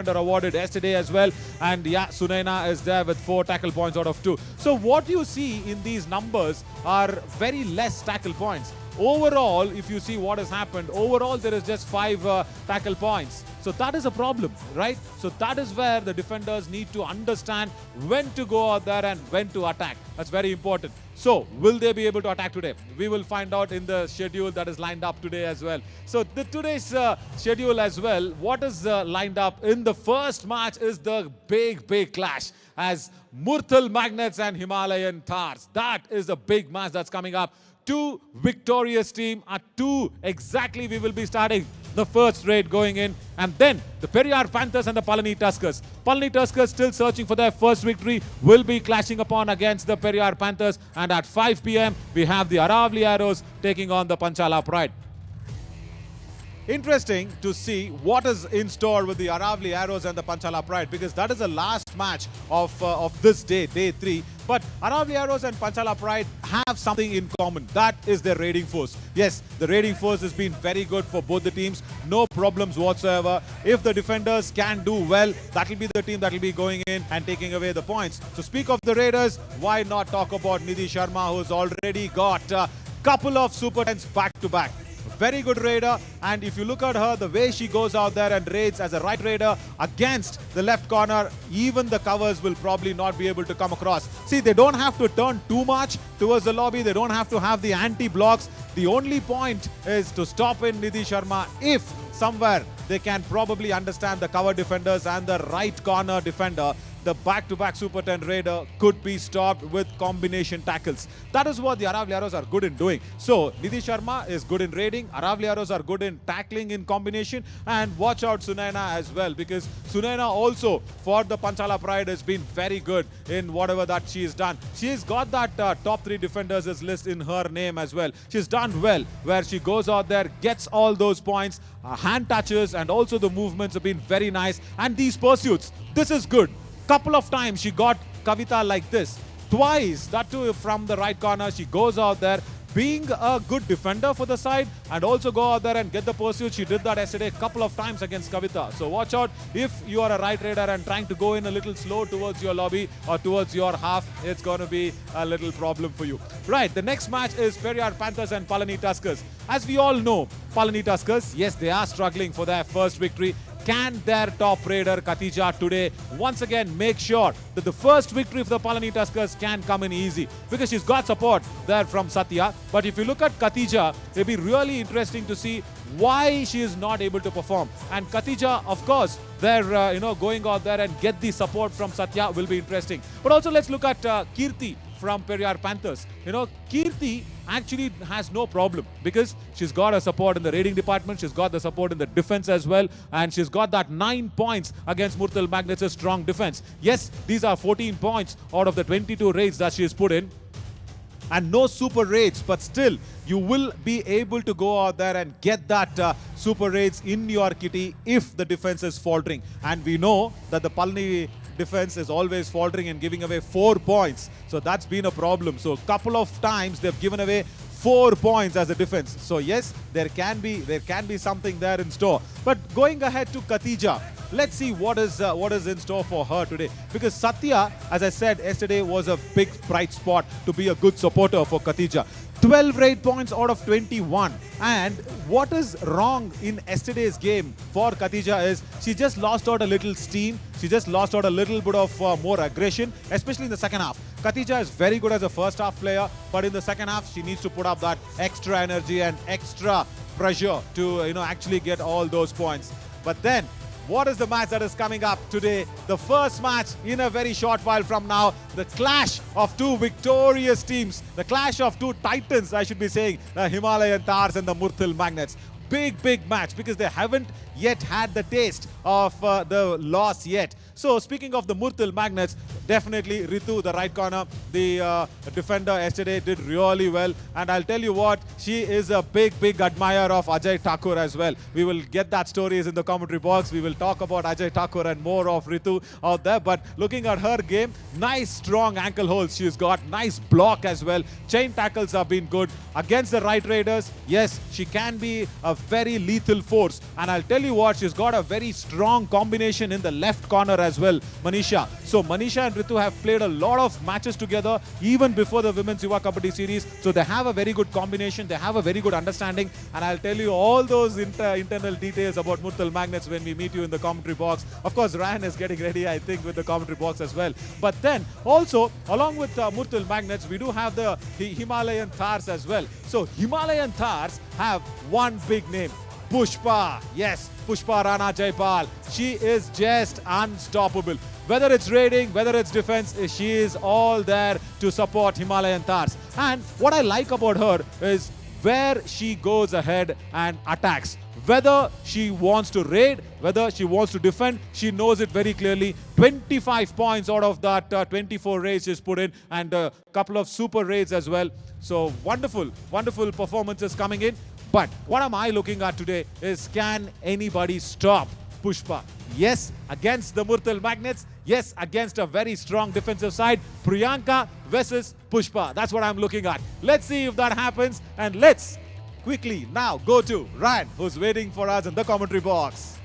defender awarded yesterday as well. And yeah, Sunaina is there with 4 tackle points out of 2. So what you see in these numbers are very less tackle points. Overall, if you see what has happened, overall there is just 5 tackle points. So that is a problem, right? So that is where the defenders need to understand when to go out there and when to attack. That's very important. So will they be able to attack today? We will find out in the schedule that is lined up today as well. So today's schedule as well, what is lined up in the first match is the big clash as Murthal Magnets and Himalayan Tahrs. That is a big match that's coming up. 2 victorious team at 2 exactly we will be starting the first raid going in, and then the Periyar Panthers and the Palani Tuskers. Palani Tuskers still searching for their first victory, will be clashing upon against the Periyar Panthers, and at 5 p.m. we have the Aravalli Arrows taking on the Panchala Pride. Interesting to see what is in store with the Aravalli Arrows and the Panchala Pride, because that is the last match of this day, day 3. But Aravalli Arrows and Panchala Pride have something in common. That is their raiding force. Yes, the raiding force has been very good for both the teams. No problems whatsoever. If the defenders can do well, that will be the team that will be going in and taking away the points. So speak of the Raiders, why not talk about Nidhi Sharma, who's already got a couple of Super 10s back-to-back. Very good raider, and if you look at her, the way she goes out there and raids as a right raider against the left corner, even the covers will probably not be able to come across. See, they don't have to turn too much towards the lobby. They don't have to have the anti-blocks. The only point is to stop in Nidhi Sharma if somewhere they can probably understand the cover defenders and the right corner defender. The back-to-back Super 10 raider could be stopped with combination tackles. That is what the Aravalli Arrows are good in doing. So, Nidhi Sharma is good in raiding. Aravalli Arrows are good in tackling in combination. And watch out Sunaina as well, because Sunaina also for the Panchala Pride has been very good in whatever that she has done. She has got that top 3 defenders list in her name as well. She's done well where she goes out there, gets all those points, hand touches, and also the movements have been very nice. And these pursuits, this is good. Couple of times she got Kavita like this. Twice, that too from the right corner. She goes out there being a good defender for the side and also go out there and get the pursuit. She did that yesterday a couple of times against Kavita. So watch out if you are a right raider and trying to go in a little slow towards your lobby or towards your half, it's going to be a little problem for you. Right, the next match is Periyar Panthers and Palani Tuskers. As we all know, Palani Tuskers, yes, they are struggling for their first victory. Can their top raider Khatija today once again make sure that the first victory for the Palani Tuskers can come in easy? Because she's got support there from Satya. But if you look at Khatija, it'll be really interesting to see why she is not able to perform. And Khatija, of course, they're going out there and get the support from Satya will be interesting. But also let's look at Kirti from Periyar Panthers. Kirti actually has no problem because she's got a support in the raiding department, she's got the support in the defense as well, and she's got that 9 points against Murthal Magnets, a strong defense. Yes, these are 14 points out of the 22 raids that she has put in. And no super raids, but still you will be able to go out there and get that super raids in your kitty if the defense is faltering. And we know that the Palani defense is always faltering and giving away 4 points. So that's been a problem. So a couple of times they've given away 4 points as a defense. So yes, there can be something there in store. But going ahead to Khatija, let's see what is in store for her today. Because Satya, as I said yesterday, was a big bright spot to be a good supporter for Khatija. 12 raid points out of 21. And what is wrong in yesterday's game for Khatija is she just lost out a little steam. She just lost out a little bit of more aggression, especially in the second half. Khatija is very good as a first half player, but in the second half, she needs to put up that extra energy and extra pressure to actually get all those points. But then, what is the match that is coming up today? The first match in a very short while from now. The clash of 2 victorious teams. The clash of 2 titans, I should be saying. The Himalayan Tahrs and the Murthal Magnets. Big match because they haven't yet had the taste of the loss yet. So speaking of the Murthal Magnets, definitely Ritu, the right corner, the defender yesterday did really well. And I'll tell you what, she is a big admirer of Ajay Thakur as well. We will get that stories in the commentary box. We will talk about Ajay Thakur and more of Ritu out there. But looking at her game, nice strong ankle holds she's got, nice block as well. Chain tackles have been good. Against the right raiders, yes, she can be a very lethal force. And I'll tell you what, she's got a very strong combination in the left corner as well, Manisha. So Manisha and Ritu have played a lot of matches together even before the Women's Yuva Kabaddi series. So they have a very good combination. They have a very good understanding. And I'll tell you all those internal details about Murthal Magnets when we meet you in the commentary box. Of course, Ryan is getting ready, I think, with the commentary box as well. But then also, along with Murthal Magnets, we do have the Himalayan Tahrs as well. So Himalayan Tahrs have one big name. Pushpa. Yes, Pushpa Rana Jaipal. She is just unstoppable. Whether it's raiding, whether it's defense, she is all there to support Himalayan Tahrs. And what I like about her is where she goes ahead and attacks. Whether she wants to raid, whether she wants to defend, she knows it very clearly. 25 points out of that 24 raids she's put in, and a couple of super raids as well. So wonderful performances coming in. But what am I looking at today is, can anybody stop Pushpa? Yes, against the Murthal Magnets. Yes, against a very strong defensive side. Priyanka versus Pushpa. That's what I'm looking at. Let's see if that happens. And let's quickly now go to Ryan, who's waiting for us in the commentary box.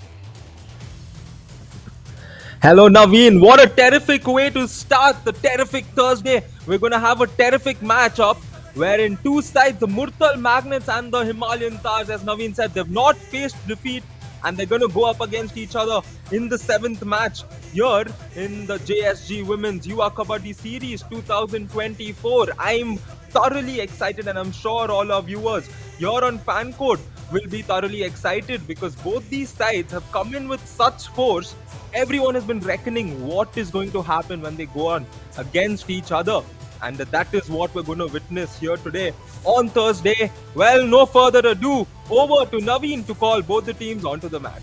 Hello Naveen, what a terrific way to start the terrific Thursday. We're going to have a terrific matchup wherein two sides, the Murthal Magnets and the Himalayan Tahrs, as Naveen said, they've not faced defeat and they're going to go up against each other in the 7th match here in the JSG Women's Yuva Kabaddi Series 2024. I'm thoroughly excited, and I'm sure all our viewers here on Fancode will be thoroughly excited, because both these sides have come in with such force. Everyone has been reckoning what is going to happen when they go on against each other. And that is what we're going to witness here today on Thursday. Well, no further ado, over to Naveen to call both the teams onto the mat.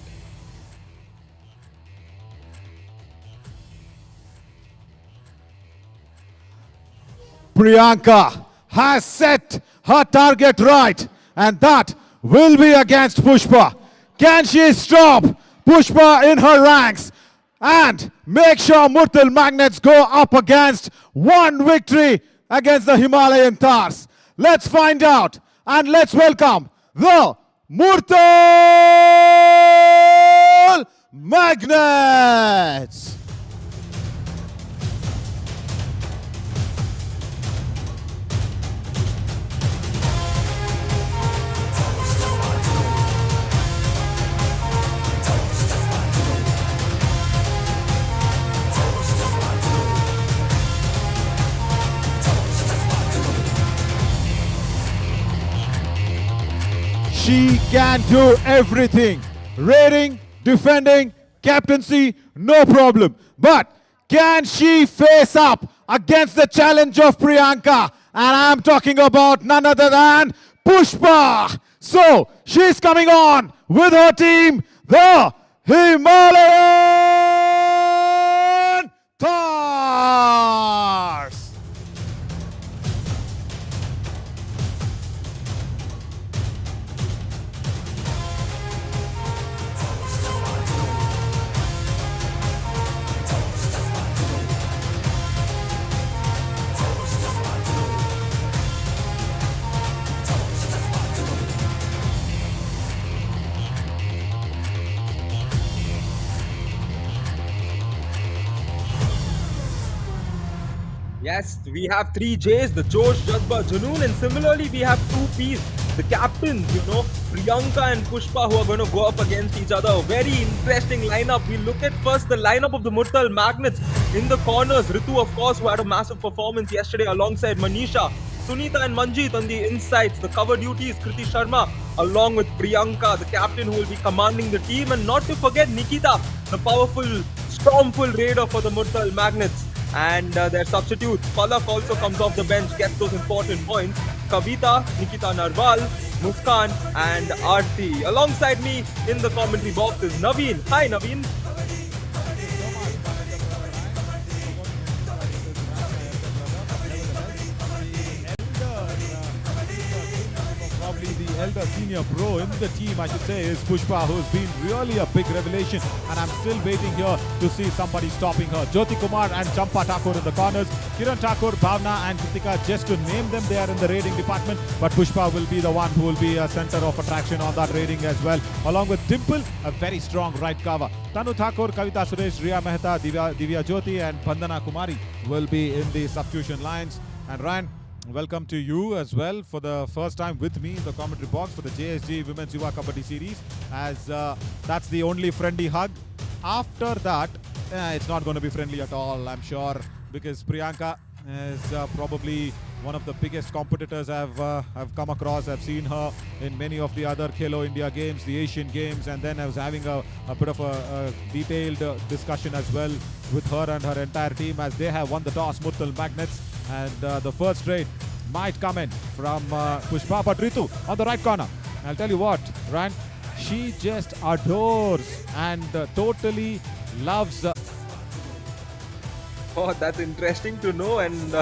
Priyanka has set her target right, and that will be against Pushpa. Can she stop Pushpa in her ranks and make sure Murthal Magnets go up against one victory against the Himalayan Tahrs? Let's find out, and let's welcome the Murthal Magnets. She can do everything. Raiding, defending, captaincy, no problem. But can she face up against the challenge of Priyanka? And I'm talking about none other than Pushpa. So she's coming on with her team, the Himalayan Tahrs. Yes, we have 3 J's, the Josh, Jazba, Junoon, and similarly we have 2 P's, the captains, Priyanka and Pushpa, who are going to go up against each other. A very interesting lineup. We look at first the lineup of the Murthal Magnets. In the corners, Ritu, of course, who had a massive performance yesterday alongside Manisha. Sunita and Manjeet on the insides. The cover duties, Kriti Sharma, along with Priyanka, the captain who will be commanding the team. And not to forget Nikita, the powerful, stormful raider for the Murthal Magnets. And their substitute, Palak, also comes off the bench, gets those important points. Kavita, Nikita Narwal, Muskan and Aarti. Alongside me in the commentary box is Naveen. Hi Naveen. elder senior pro in the team, I should say, is Pushpa, who's been really a big revelation. And I'm still waiting here to see somebody stopping her. Jyoti Kumar and Champa Thakur in the corners. Kiran Thakur, Bhavna and Kritika, just to name them, they are in the raiding department. But Pushpa will be the one who will be a center of attraction on that raiding as well. Along with Dimple, a very strong right cover. Tanu Thakur, Kavita Suresh, Riya Mehta, Divya Jyoti and Bandana Kumari will be in the substitution lines. And Ryan, welcome to you as well for the first time with me in the commentary box for the JSG Women's Yuva Kabaddi series, as that's the only friendly hug. After that, it's not going to be friendly at all, I'm sure, because Priyanka is probably one of the biggest competitors I've come across. I've seen her in many of the other Khelo India games, the Asian games, and then I was having a bit of a detailed discussion as well with her and her entire team, as they have won the toss, Murthal Magnets, and the first trade might come in from Pushpa. But Ritu on the right corner, I'll tell you what, Ryan, she just adores and totally loves Oh, that's interesting to know. And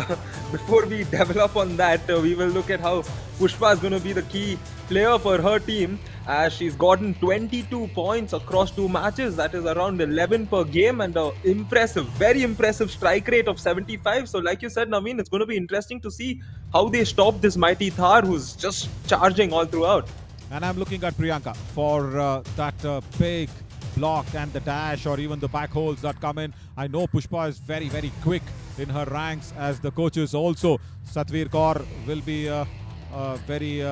before we develop on that, we will look at how Pushpa is going to be the key player for her team, as she's gotten 22 points across 2 matches. That is around 11 per game, and an impressive, very impressive strike rate of 75. So like you said, Naveen, it's going to be interesting to see how they stop this mighty Thar who's just charging all throughout. And I'm looking at Priyanka for that big block and the dash, or even the back holes that come in. I know Pushpa is very, very quick in her ranks, as the coaches also. Satvir Kaur will be very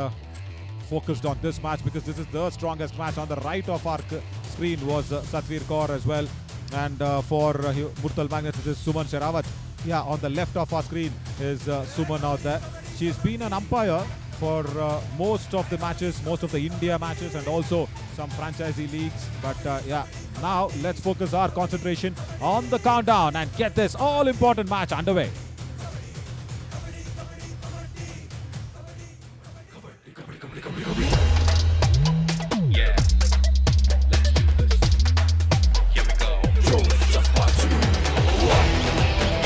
focused on this match, because this is the strongest match. On the right of our screen was Satvir Kaur as well, and for Murthal Magnets it is Suman Sherawat. Yeah, on the left of our screen is Suman out there. She's been an umpire for most of the matches, most of the India matches, and also some franchisee leagues. But yeah, now let's focus our concentration on the countdown and get this all-important match underway. Yeah, let's do this. Here we go. Just part 2. 1, 2,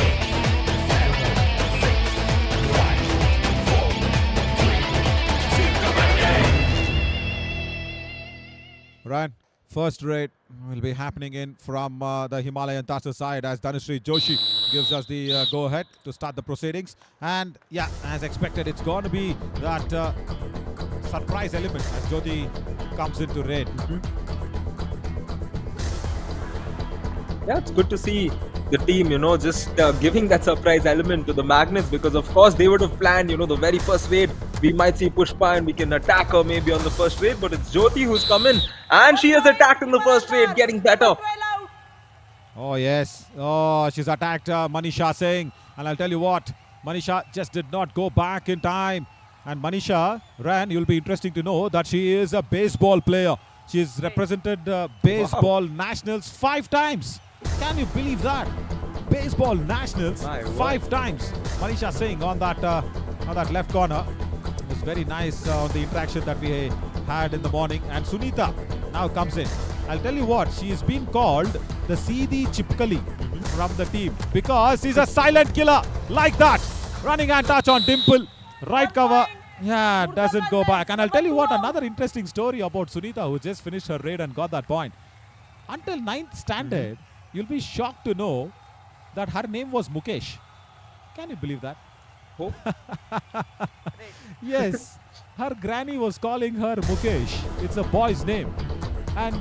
3. Ryan, first raid will be happening in from the Himalayan Tahrs side, as Dhanushree Joshi gives us the go-ahead to start the proceedings. And yeah, as expected, it's going to be that surprise element as Jyoti comes into raid. Yeah, it's good to see the team, just giving that surprise element to the Magnets, because of course they would have planned, the very first raid we might see Pushpa and we can attack her maybe on the first raid, but it's Jyoti who's come in and she has attacked in the first raid, getting better. Oh yes, oh, she's attacked Manisha Singh, and I'll tell you what, Manisha just did not go back in time. And Manisha, Ran, you'll be interesting to know that she is a baseball player. She's represented baseball nationals 5 times. Can you believe that? Baseball nationals 5 times. Manisha Singh on that left corner. It was very nice on the interaction that we had in the morning. And Sunita now comes in. I'll tell you what, she has been called the Seedhi Chipkali from the team, because she's a silent killer like that. Running and touch on Dimple. Right cover. Yeah, doesn't go back. And I'll tell you what, another interesting story about Sunita, who just finished her raid and got that point. Until 9th standard, you'll be shocked to know that her name was Mukesh. Can you believe that? Oh. Yes, her granny was calling her Mukesh. It's a boy's name. And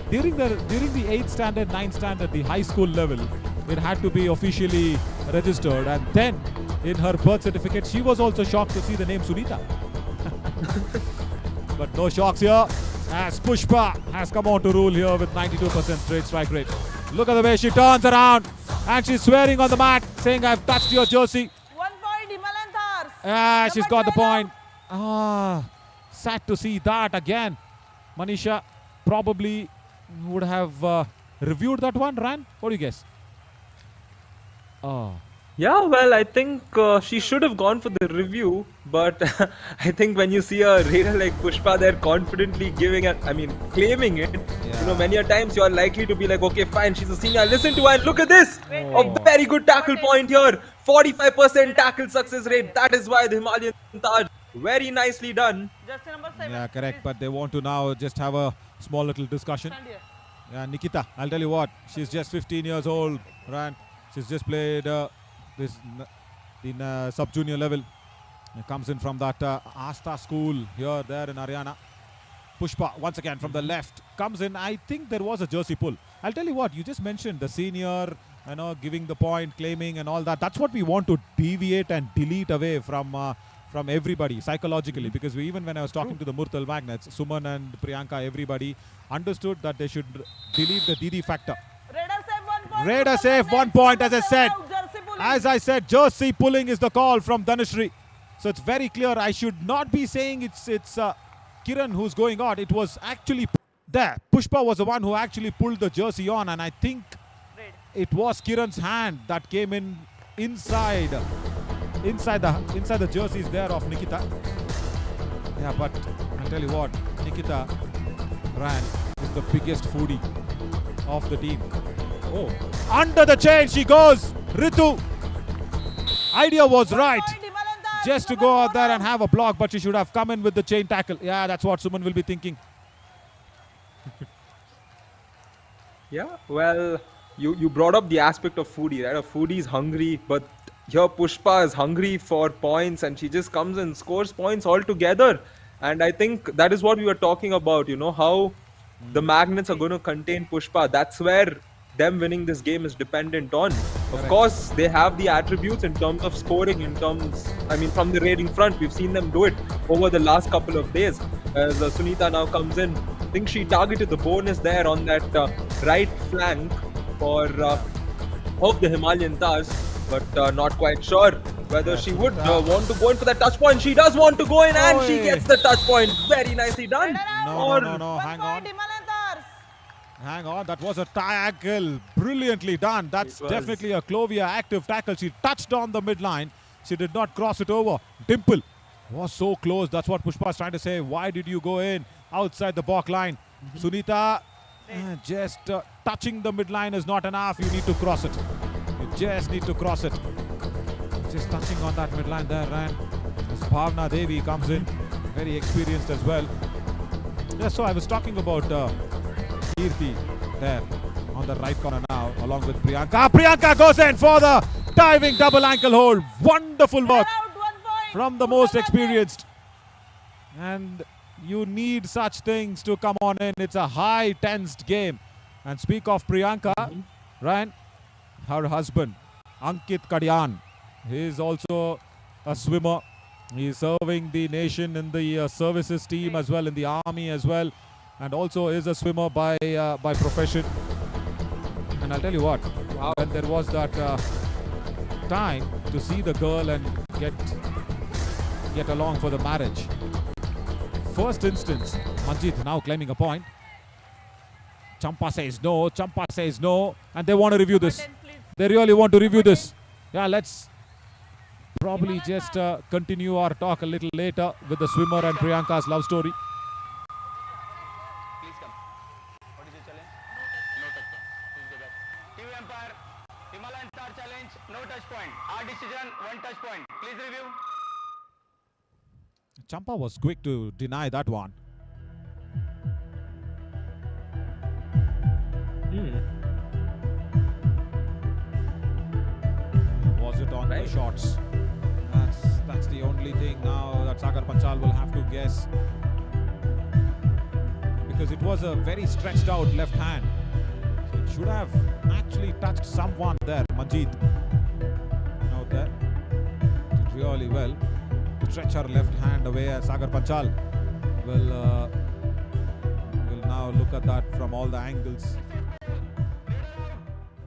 during the 8th standard, 9th standard, the high school level, it had to be officially registered. And then in her birth certificate, she was also shocked to see the name Sunita. But no shocks here, as Pushpa has come on to rule here with 92% straight strike rate. Look at the way she turns around and she's swearing on the mat, saying, "I've touched your jersey." 1 point, Himalayan Tahrs. Ah, she's got the point. Ah, sad to see that again. Manisha probably would have reviewed that one, Ran. What do you guess? Oh. Yeah, well, I think she should have gone for the review, but I think when you see a raider like Pushpa there confidently claiming it, many a times you are likely to be like, okay, fine, she's a senior, listen to her, and look at this! A very good tackle point here, 45% tackle success rate. That is why the Himalayan Tahrs Very nicely done. Jersey number 7. Yeah, correct. But they want to now just have a small little discussion. Stand here. Yeah, Nikita, I'll tell you what, she's just 15 years old, right? She's just played this in sub-junior level. Comes in from that Asta school here, there in Haryana. Pushpa, once again from the left, comes in. I think there was a jersey pull. I'll tell you what, you just mentioned the senior, giving the point, claiming and all that. That's what we want to deviate and delete away from everybody psychologically, because even when I was talking to the Murthal Magnets, Suman and Priyanka, everybody understood that they should delete the DD factor. Raider save 1 point. Raider save 1 point, as I said. Jersey pulling. As I said, jersey pulling is the call from Dhanashree. So it's very clear. I should not be saying it's Kiran who's going on. It was actually there. Pushpa was the one who actually pulled the jersey on, and I think Raid. it was Kiran's hand that came in inside the jerseys there of Nikita. Yeah, but I'll tell you what, Nikita Ran is the biggest foodie of the team. Oh, under the chain she goes. Ritu. Idea was right. Point, Himalayan Tahrs. Just to go out there and have a block, but she should have come in with the chain tackle. Yeah, that's what Suman will be thinking. Yeah, well, you brought up the aspect of foodie, right? A foodie is hungry, but here Pushpa is hungry for points and she just comes and scores points altogether. And I think that is what we were talking about, how the Magnets are going to contain Pushpa. That's where them winning this game is dependent on. Of course, they have the attributes in terms of scoring, from the raiding front. We've seen them do it over the last couple of days. As Sunita now comes in, I think she targeted the bonus there on that right flank of the Himalayan Tahrs, but not quite sure whether she would want to go in for that touch point. She does want to go in and she gets the touch point. Very nicely done. No, hang on. Himalayan Tahrs. Hang on, that was a tackle. Brilliantly done. That's definitely a Clovia active tackle. She touched on the midline. She did not cross it over. Dimple was so close. That's what Pushpa is trying to say. Why did you go in outside the balk line? Sunita, just touching the midline is not enough. You need to cross it. You just need to cross it. Just touching on that midline there, and this Bhavna Devi comes in, very experienced as well. Yeah, so I was talking about Kirti there on the right corner now, along with Priyanka. Priyanka goes in for the diving double ankle hold. Wonderful work Out 1 point. from the most experienced. And you need such things to come on in. It's a high tensed game. And speak of Priyanka, Ryan, her husband, Ankit Kadyan, he is also a swimmer. He is serving the nation in the services team as well, in the army as well, and also is a swimmer by profession. And I'll tell you what, when there was that time to see the girl and get along for the marriage. First instance, Manjeet now claiming a point. Champa says no, and they want to review this. They really want to review this. Yeah, let's probably just continue our talk a little later with the swimmer and Priyanka's love story. Please come. What is the challenge? No touch point. Please go back. TV umpire, Himalayan Tahrs challenge, no touch point. Our decision, 1 touch point. Please review. Champa was quick to deny that one. Was it on the shots? That's the only thing now that Sagar Panchal will have to guess, because it was a very stretched out left hand. So it should have actually touched someone there. Manjeet out there did really well to stretch her left hand away, as Sagar Panchal will now look at that from all the angles.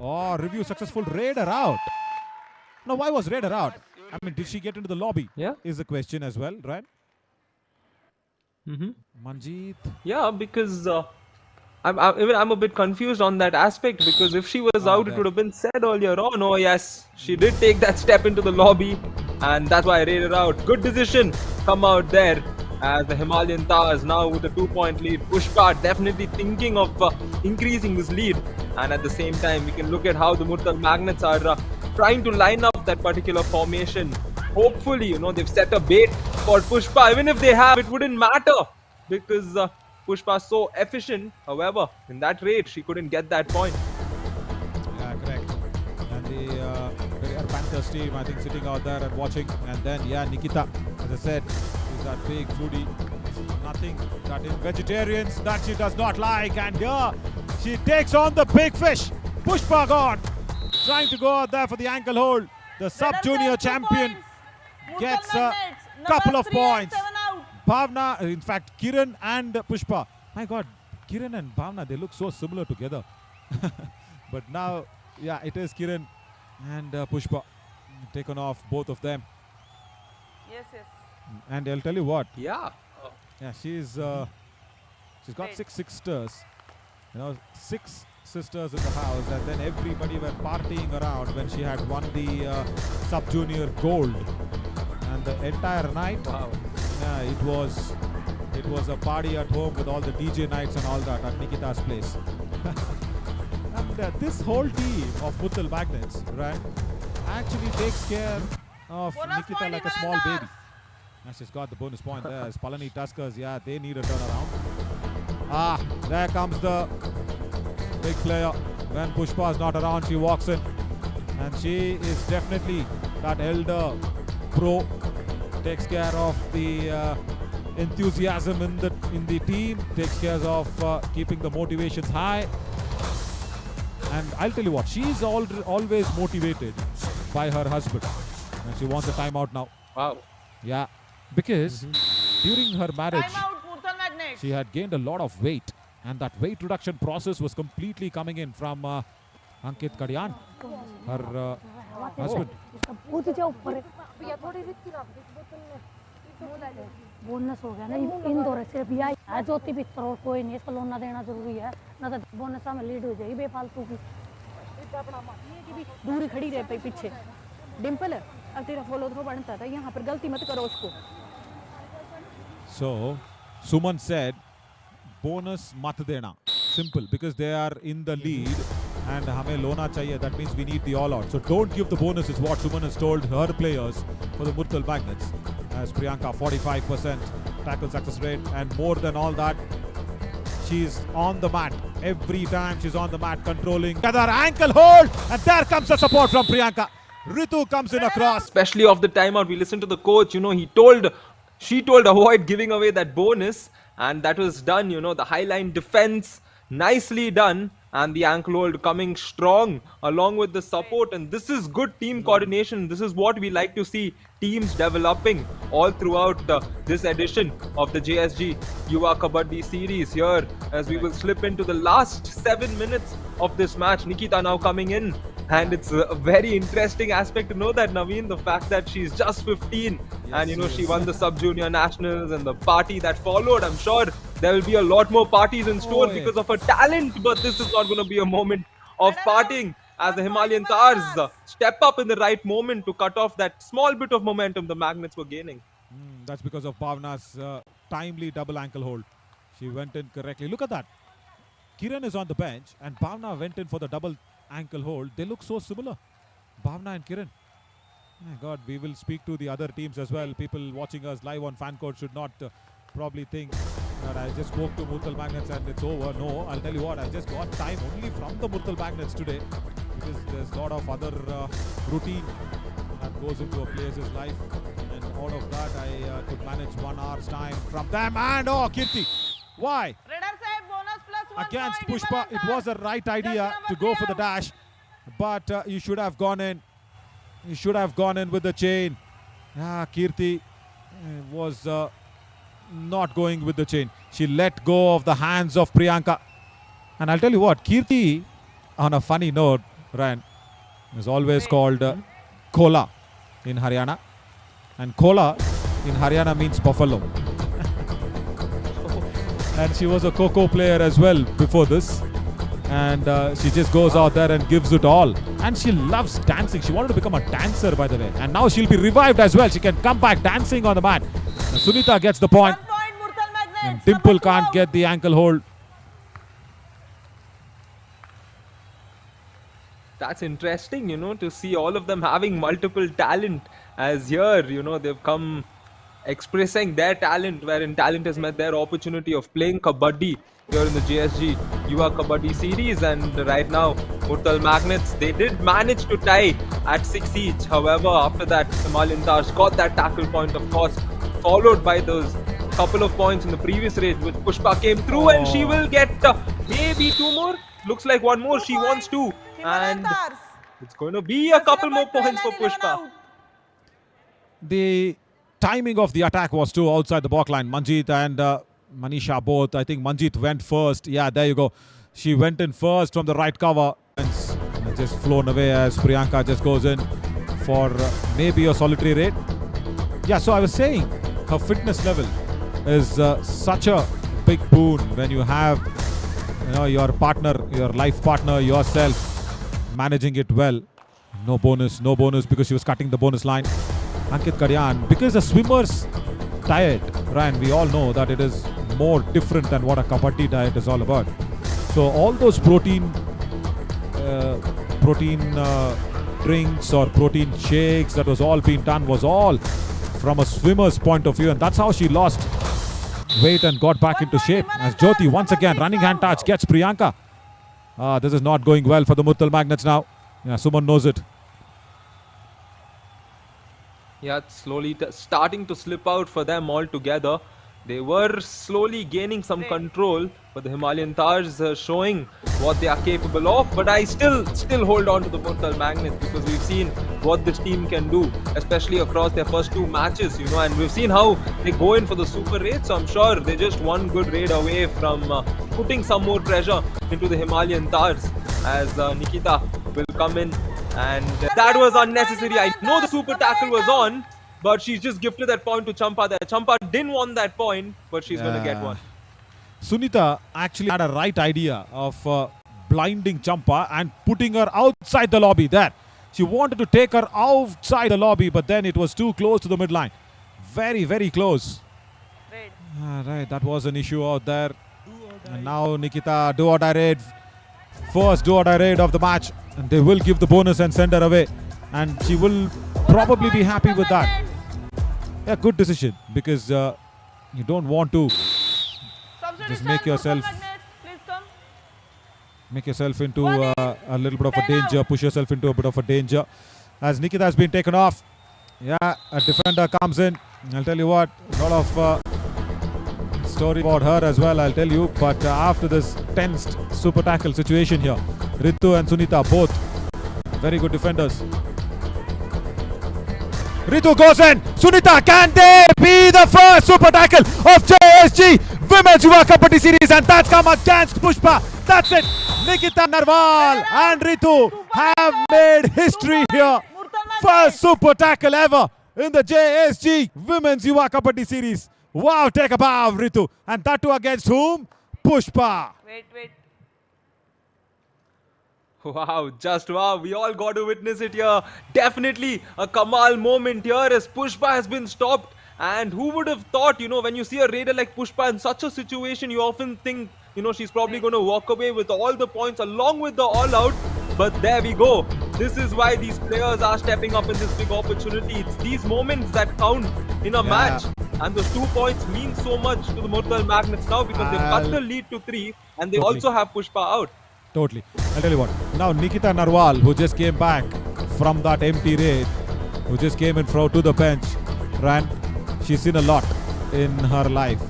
Oh, review successful. Raider out. Now, why was Raider out? I mean, did she get into the lobby? Yeah. Is the question as well, right? Manjeet. Yeah, because I'm a bit confused on that aspect, because if she was out, it would have been said earlier on. Oh yes, she did take that step into the lobby, and that's why I rated her out. Good decision, come out there as the Himalayan Tahrs now with a 2-point lead. Pushpa definitely thinking of increasing this lead, and at the same time, we can look at how the Murthal Magnets are trying to line up that particular formation. Hopefully, they've set a bait for Pushpa. Even if they have, it wouldn't matter because Pushpa is so efficient. However, in that rate, she couldn't get that point. Yeah, correct. And the Periyar Panthers team, I think, sitting out there and watching. And then, yeah, Nikita, as I said, is that big foodie. Nothing that in vegetarians that she does not like. And here, she takes on the big fish. Pushpa God trying to go out there for the ankle hold. The sub-junior champion gets a couple of points. Bhavna, in fact, Kiran and Pushpa. My God, Kiran and Bhavna, they look so similar together. But now, yeah, it is Kiran and Pushpa taken off, both of them. Yes, yes. And I'll tell you what, Yeah. yeah, she's got Great. 6 sisters. You know, 6 sisters in the house, and then everybody were partying around when she had won the sub-junior gold. And the entire night, Wow. yeah, it was a party at home with all the DJ nights and all that at Nikita's place. And this whole team of Murthal Magnets, right, actually takes care of Bonus Nikita point, like a small Himalayan baby. And she's got the bonus point there. As Palani Tuskers, yeah, they need a turnaround. Ah, there comes the big player. When Pushpa is not around, she walks in. And she is definitely that elder pro. Takes care of the enthusiasm in the team. Takes care of keeping the motivations high. And I'll tell you what, she's always motivated by her husband. And she wants a timeout now. Wow. Yeah, because during her marriage, Time out, Murthal Magnets. she had gained a lot of weight, and that weight reduction process was completely coming in from Ankit Kadian, her husband. Bonus हो गया ना इंदौर है सिर्फ यही है ज्योति पित्तर और कोई नहीं इसका लोन ना देना जरूरी है ना तो बोनस में लीड हो जाएगी बेफालतू की कि भी दूरी खड़ी रहे पे पीछे डिंपल अब तेरा फॉलो थ्रो बनता था यहाँ पर गलती मत करो उसको. So, Suman said, bonus mat dena. Simple, because they are in the lead and hame lona chahiye. That means we need the all-out. So don't give the bonus is what Suman has told her players for the Murthal Magnets. As Priyanka, 45% tackle success rate, and more than all that, she's on the mat. Every time she's on the mat, controlling. Another ankle hold, and there comes the support from Priyanka. Ritu comes in across. Especially of the timeout, we listened to the coach. You know, she told avoid giving away that bonus, and that was done. You know, the highline defense nicely done, and the ankle hold coming strong along with the support. And this is good team coordination. This is what we like to see teams developing all throughout this edition of the JSG Yuva Kabaddi series here, as we will slip into the last 7 minutes of this match. Nikita now coming in. And it's a very interesting aspect to know that, Naveen, the fact that she's just 15 and, you know, she won the sub-junior nationals and the party that followed. I'm sure there will be a lot more parties in store because of her talent, but this is not going to be a moment of partying as the Himalayan Tahrs step up in the right moment to cut off that small bit of momentum the Magnets were gaining. That's because of Bhavna's timely double ankle hold. She went in correctly. Look at that. Kiran is on the bench and Bhavna went in for the double ankle hold. They look so similar, Bhavna and Kiran. My God, we will speak to the other teams as well. People watching us live on fan code should not probably think that I just spoke to Murthal Magnets and it's over. No, I'll tell you what, I just got time only from the Murthal Magnets today, because there's a lot of other routine that goes into a player's life, and out of that I could manage 1 hour's time from them. And oh, Kirti, why? Radar sahib, bonus plus 1 Against point, Pushpa, it was the right idea to go for the dash, but you should have gone in. You should have gone in with the chain. Kirti was not going with the chain. She let go of the hands of Priyanka. And I'll tell you what, Kirti, on a funny note, Ryan, is always called Kola in Haryana. And Kola in Haryana means buffalo. And she was a Coco player as well before this. And she just goes out there and gives it all. And she loves dancing. She wanted to become a dancer, by the way. And now she'll be revived as well. She can come back dancing on the mat. Now, Sunita gets the point. 1 point, Murthal Magnets. And Dimple Number 2 can't out. get the ankle hold. That's interesting, you know, to see all of them having multiple talent, as here, you know, they've come expressing their talent, wherein talent has met their opportunity of playing kabaddi here in the JSG Yuva Kabaddi series. And right now, Murthal Magnets, they did manage to tie at 6 each. However, after that, Himalayan Tahrs got that tackle point, of course, followed by those couple of points in the previous raid, which Pushpa came through, and she will get maybe 2 more. Looks like 1 more. She wants 2, Himalayan and Tahrs. it's going to be a couple more points for 11 Pushpa. out. The timing of the attack was too outside the back line. Manjeet and Manisha both. I think Manjeet went first. Yeah, there you go. She went in first from the right cover. And just flown away as Priyanka just goes in for maybe a solitary raid. Yeah, so I was saying her fitness level is such a big boon when you have your partner, your life partner, yourself managing it well. No bonus because she was cutting the bonus line. Ankit Kadyan, because the swimmer's diet, Ryan, we all know that it is more different than what a kabaddi diet is all about. So all those protein drinks or protein shakes that was all being done was all from a swimmer's point of view, and that's how she lost weight and got back into shape. As Jyoti once again running hand touch gets Priyanka. This is not going well for the Murthal Magnets now. Yeah, Suman knows it. Yeah, it's slowly starting to slip out for them altogether. They were slowly gaining some control, but the Himalayan Tahrs showing what they are capable of. But I still hold on to the Murthal Magnets, because we've seen what this team can do, especially across their first 2 matches, and we've seen how they go in for the super raid. So I'm sure they're just one good raid away from putting some more pressure into the Himalayan Tahrs, as Nikita will come in. And that was unnecessary. I know the super tackle was on, but she's just gifted that point to Champa there. Champa didn't want that point, but she's going to get one. Sunita actually had a right idea of blinding Champa and putting her outside the lobby there. She wanted to take her outside the lobby, but then it was too close to the midline. Very, very close. Right, that was an issue out there. And now Nikita, do or die raid. First do or die raid of the match. And they will give the bonus and send her away. And she will probably be happy with that. Yeah, good decision, because you don't want to just make yourself into a little bit of a danger, push yourself into a bit of a danger. As Nikita has been taken off, yeah, a defender comes in. I'll tell you what, a lot of story about her as well, I'll tell you. But after this tensed super tackle situation here, Ritu and Sunita both very good defenders. Ritu goes in. Sunita, can they be the first super tackle of JSG Women's Yuva Kabaddi series? And that's come against Pushpa. That's it. Nikita Narwal and Ritu have made history here. First super tackle ever in the JSG Women's Yuva Kabaddi series. Wow, take a bow, Ritu. And that too against whom? Pushpa. Wait. Wow, just wow. We all got to witness it here. Definitely a Kamal moment here as Pushpa has been stopped. And who would have thought, when you see a raider like Pushpa in such a situation, you often think, she's probably going to walk away with all the points along with the all-out. But there we go. This is why these players are stepping up in this big opportunity. It's these moments that count in a match. And those 2 points mean so much to the Murthal Magnets now, because they've cut the lead to 3 and they also have Pushpa out. Totally. I'll tell you what. Now Nikita Narwal, who just came back from that empty raid, who just came in front to the bench, ran. She's seen a lot in her life.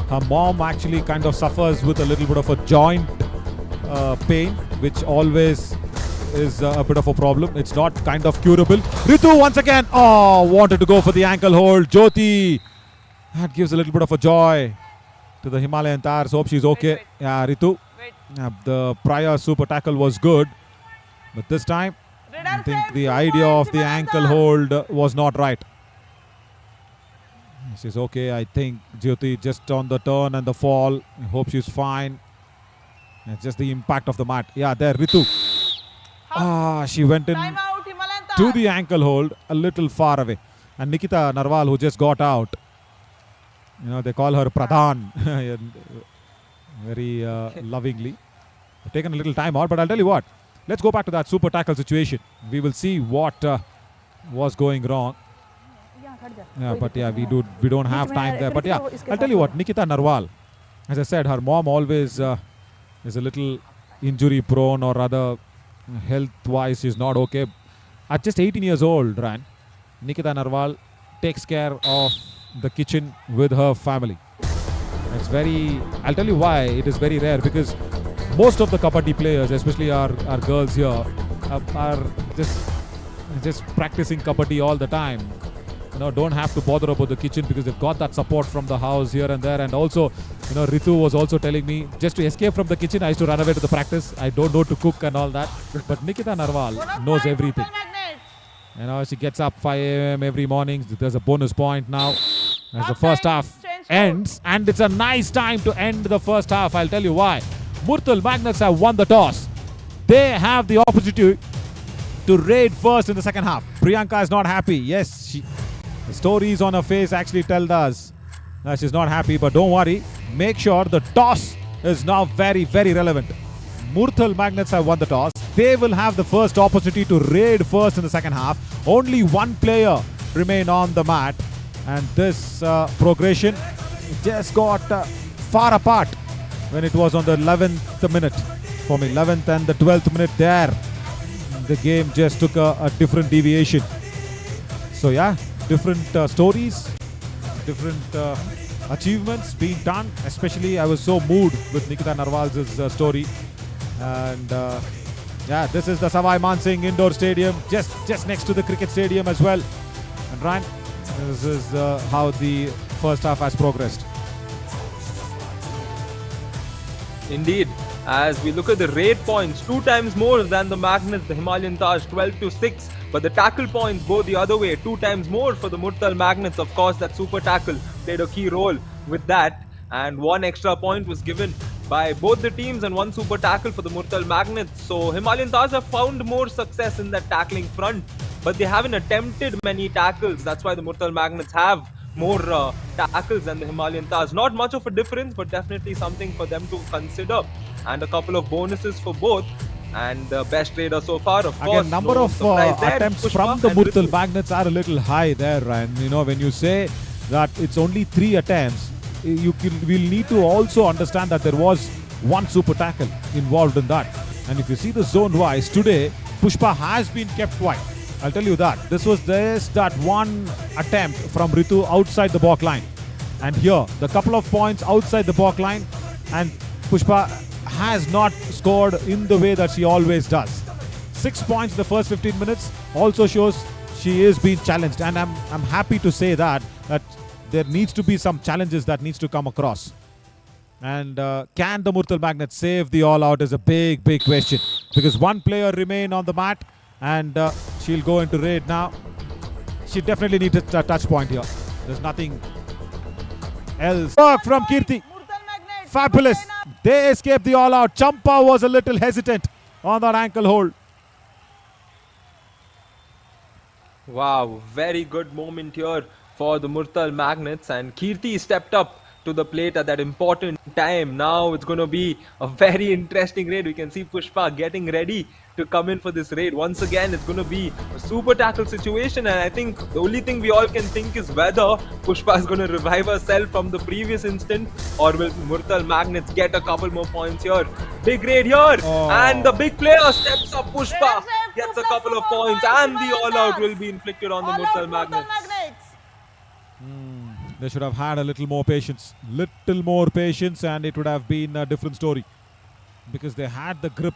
Her mom actually kind of suffers with a little bit of a joint pain, which always is a bit of a problem. It's not kind of curable. Ritu once again, wanted to go for the ankle hold. Jyoti, that gives a little bit of a joy to the Himalayan Tahrs. Hope she's okay. Yeah, Ritu. The prior super tackle was good, but this time I think the idea of the ankle hold was not right. She's okay, I think. Jyoti just on the turn and the fall. I hope she's fine. It's just the impact of the mat. Yeah, there, Ritu. She went in to the ankle hold a little far away. And Nikita Narwal, who just got out, they call her Pradhan. Very lovingly. Taken a little time out, but I'll tell you what. Let's go back to that super tackle situation. We will see what was going wrong. Yeah, but yeah, we don't have time there. But yeah, I'll tell you what, Nikita Narwal, as I said, her mom always is a little injury prone, or rather health-wise she's not okay. At just 18 years old, Ryan, Nikita Narwal takes care of the kitchen with her family. It's very, I'll tell you why it is very rare, because most of the kabaddi players, especially our girls here, are just practicing kabaddi all the time. You know, don't have to bother about the kitchen because they've got that support from the house here and there. And also, you know, Ritu was also telling me, just to escape from the kitchen, I used to run away to the practice. I don't know to cook and all that. But Nikita Narwal knows everything. You know, she gets up 5 a.m. every morning. There's a bonus point now as the first half ends. And it's a nice time to end the first half. I'll tell you why. Murthal Magnets have won the toss. They have the opportunity to raid first in the second half. Priyanka is not happy. Yes, the stories on her face actually tell us that she's not happy. But don't worry. Make sure the toss is now very, very relevant. Murthal Magnets have won the toss. They will have the first opportunity to raid first in the second half. Only one player remain on the mat. And this progression just got far apart when it was on the 11th minute. For me, 11th and the 12th minute there, the game just took a different deviation. So yeah, different stories, different achievements being done. Especially I was so moved with Nikita Narwal's story. And yeah, this is the Savai Mansingh Indoor Stadium, just next to the cricket stadium as well. And Ryan, this is how the first half has progressed. Indeed, as we look at the raid points, 2 times more than the Magnets, the Himalayan Tahrs, 12-6. But the tackle points go the other way, 2 times more for the Murthal Magnets. Of course, that super tackle played a key role with that. And 1 extra point was given by both the teams and 1 super tackle for the Murthal Magnets. So Himalayan Tahrs have found more success in that tackling front, but they haven't attempted many tackles. That's why the Murthal Magnets have more tackles than the Himalayan Tahrs. Not much of a difference, but definitely something for them to consider. And a couple of bonuses for both. And the best raider so far, of course. Again, number of attempts from the Murthal Magnets are a little high there, Ryan. You know, when you say that it's only 3 attempts, you will need to also understand that there was 1 super tackle involved in that. And if you see the zone wise, today Pushpa has been kept quiet. I'll tell you that. This was that 1 attempt from Ritu outside the back line. And here, the couple of points outside the back line, and Pushpa has not scored in the way that she always does. 6 points in the first 15 minutes also shows she is being challenged. And I'm happy to say that there needs to be some challenges that needs to come across. And can the Murthal Magnets save the all-out is a big, big question. Because 1 player remain on the mat, and she'll go into raid now. She definitely needs a touch point here. There's nothing else. Work from Kirti. Fabulous. They escaped the all-out. Champa was a little hesitant on that ankle hold. Wow, very good moment here for the Murthal Magnets, and Kirti stepped up to the plate at that important time. Now it's going to be a very interesting raid. We can see Pushpa getting ready to come in for this raid. Once again, it's going to be a super tackle situation, and I think the only thing we all can think is whether Pushpa is going to revive herself from the previous instant, or will Murthal Magnets get a couple more points here. Big raid here, and the big player steps up. Pushpa gets a couple of points, and the all-out will be inflicted on the Murthal Magnets. They should have had a little more patience, and it would have been a different story, because they had the grip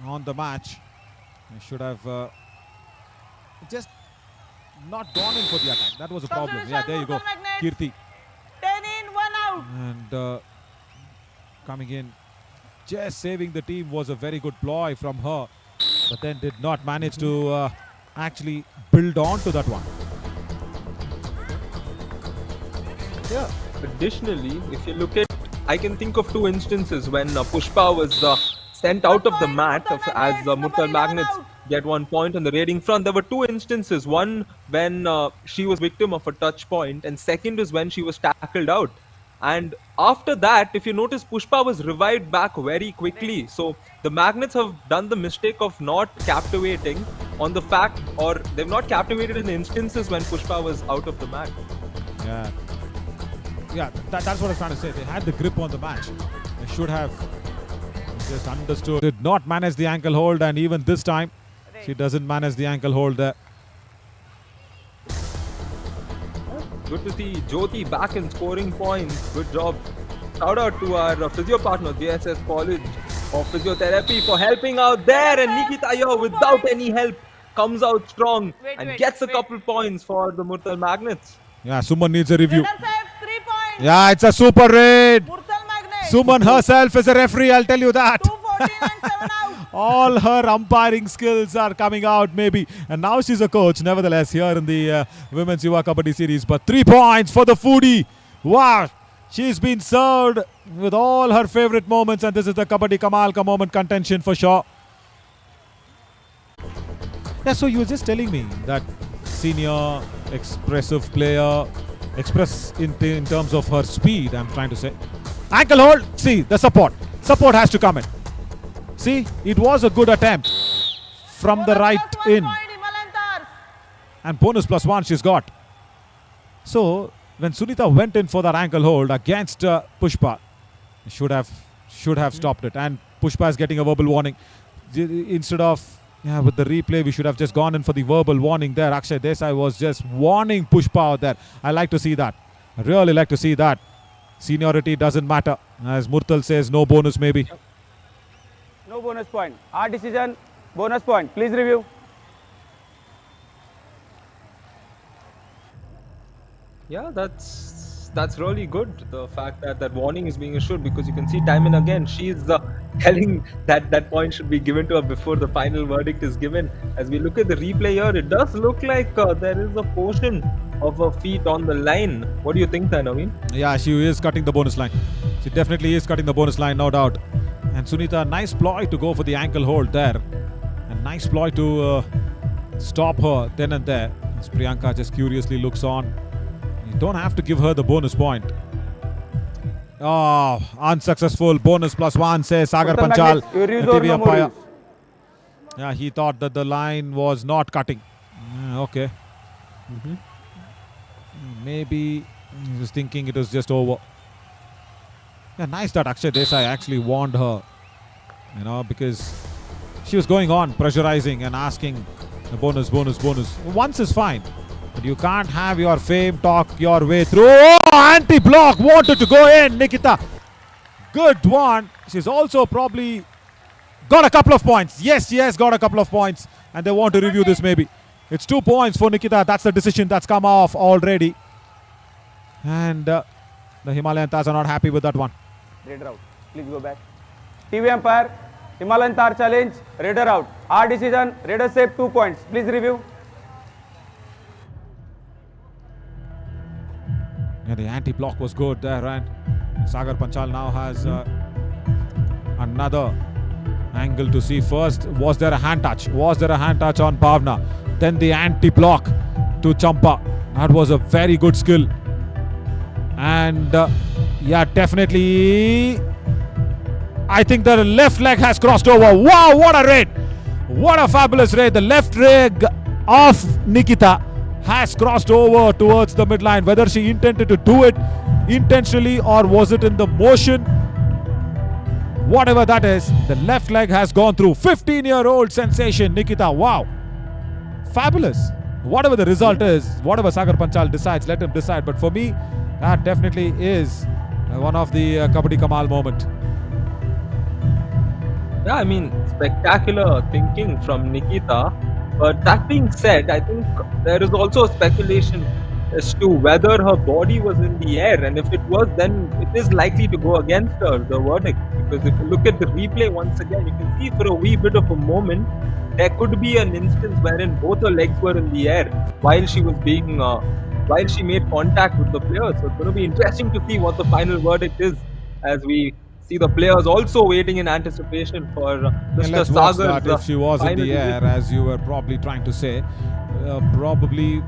on the match. They should have just not gone in for the attack. That was a problem. Yeah, there you go, Kirti. 10 in, 1 out. And coming in, just saving the team was a very good ploy from her, but then did not manage to actually build on to that one. Yeah. Additionally, if you look at, I can think of 2 instances when Pushpa was sent out of the mat as the Murthal Magnets get 1 point on the raiding front. There were 2 instances. One when she was victim of a touch point, and second is when she was tackled out. And after that, if you notice, Pushpa was revived back very quickly. So the Magnets have done the mistake of not captivating on the fact, or they've not captivated in the instances when Pushpa was out of the mat. Yeah. Yeah, that's what I was trying to say. They had the grip on the match. They should have just understood. Did not manage the ankle hold, and even this time, she doesn't manage the ankle hold there. Good to see Jyoti back in scoring points. Good job. Shout out to our physio partner, JSS College of Physiotherapy, for helping out there. And Nikita here, without any help, comes out strong and gets a couple points for the Murthal Magnets. Yeah, Suman needs a review. Raider save 3 points. Yeah, it's a super raid. Murthal Magnets. Suman herself is a referee, I'll tell you that. 214 and 7 out. All her umpiring skills are coming out, maybe. And now she's a coach, nevertheless, here in the Women's Yuva Kabaddi series. But 3 points for the foodie. Wow. She's been served with all her favorite moments. And this is the Kabaddi Kamal Ka moment contention for sure. Yeah, so you were just telling me that senior, expressive player, express in terms of her speed, I'm trying to say. Ankle hold. See, the support. Support has to come in. See, it was a good attempt from the Bonus right plus 1 in. point, Himalayan Tahrs. And bonus +1 she's got. So, when Sunita went in for that ankle hold against Pushpa, should have stopped it. And Pushpa is getting a verbal warning. Instead of, with the replay, we should have just gone in for the verbal warning there. Akshay Desai was just warning Pushpa out there. I like to see that. I really like to see that. Seniority doesn't matter. As Murthal says, no bonus maybe. No bonus point. Our decision, bonus point. Please review. Yeah, that's really good. The fact that that warning is being issued, because you can see time and again she's telling that point should be given to her before the final verdict is given. As we look at the replay here, it does look like there is a portion of her feet on the line. What do you think there, Naveen? Yeah, she is cutting the bonus line. She definitely is cutting the bonus line, no doubt. And Sunita, nice ploy to go for the ankle hold there. And nice ploy to stop her then and there. As Priyanka just curiously looks on. You don't have to give her the bonus point. Oh, unsuccessful. Bonus +1, says Sagar Murthal Panchal, Magnets, your the use or TV no more umpire. use? Yeah, he thought that the line was not cutting. Okay. Maybe he was thinking it was just over. Yeah, nice that Akshay Desai actually warned her. Because she was going on pressurizing and asking the bonus. Once is fine. But you can't have your fame talk your way through. Oh, anti-block wanted to go in, Nikita. Good one. She's also probably got a couple of points. Yes, she has got a couple of points. And they want to review this maybe. It's 2 points for Nikita. That's the decision that's come off already. And the Himalayan Tahrs are not happy with that one. Raider out. Please go back. TV umpire, Himalayan Tahrs challenge, Raider out. Our decision, Raider save 2 points. Please review. Yeah, the anti-block was good there, and Sagar Panchal now has another angle to see. First, was there a hand touch? Was there a hand touch on Bhavna? Then the anti-block to Champa. That was a very good skill. And yeah, definitely, I think the left leg has crossed over. Wow, what a raid! What a fabulous raid. The left leg of Nikita has crossed over towards the midline. Whether she intended to do it intentionally or was it in the motion, whatever that is, the left leg has gone through. 15-year-old sensation Nikita. Wow, fabulous. Whatever the result is, whatever Sagar Panchal decides, let him decide. But for me, that definitely is one of the Kabaddi Kamal moment. Yeah, I mean, spectacular thinking from Nikita. But that being said, I think there is also speculation as to whether her body was in the air, and if it was, then it is likely to go against her, the verdict. Because if you look at the replay once again, you can see for a wee bit of a moment, there could be an instance wherein both her legs were in the air while she was being, while she made contact with the players. So it's going to be interesting to see what the final verdict is, as we see the players also waiting in anticipation for Mr. Let's watch Sagar's that. If she was in final the air, decision. as you were probably trying to say, probably,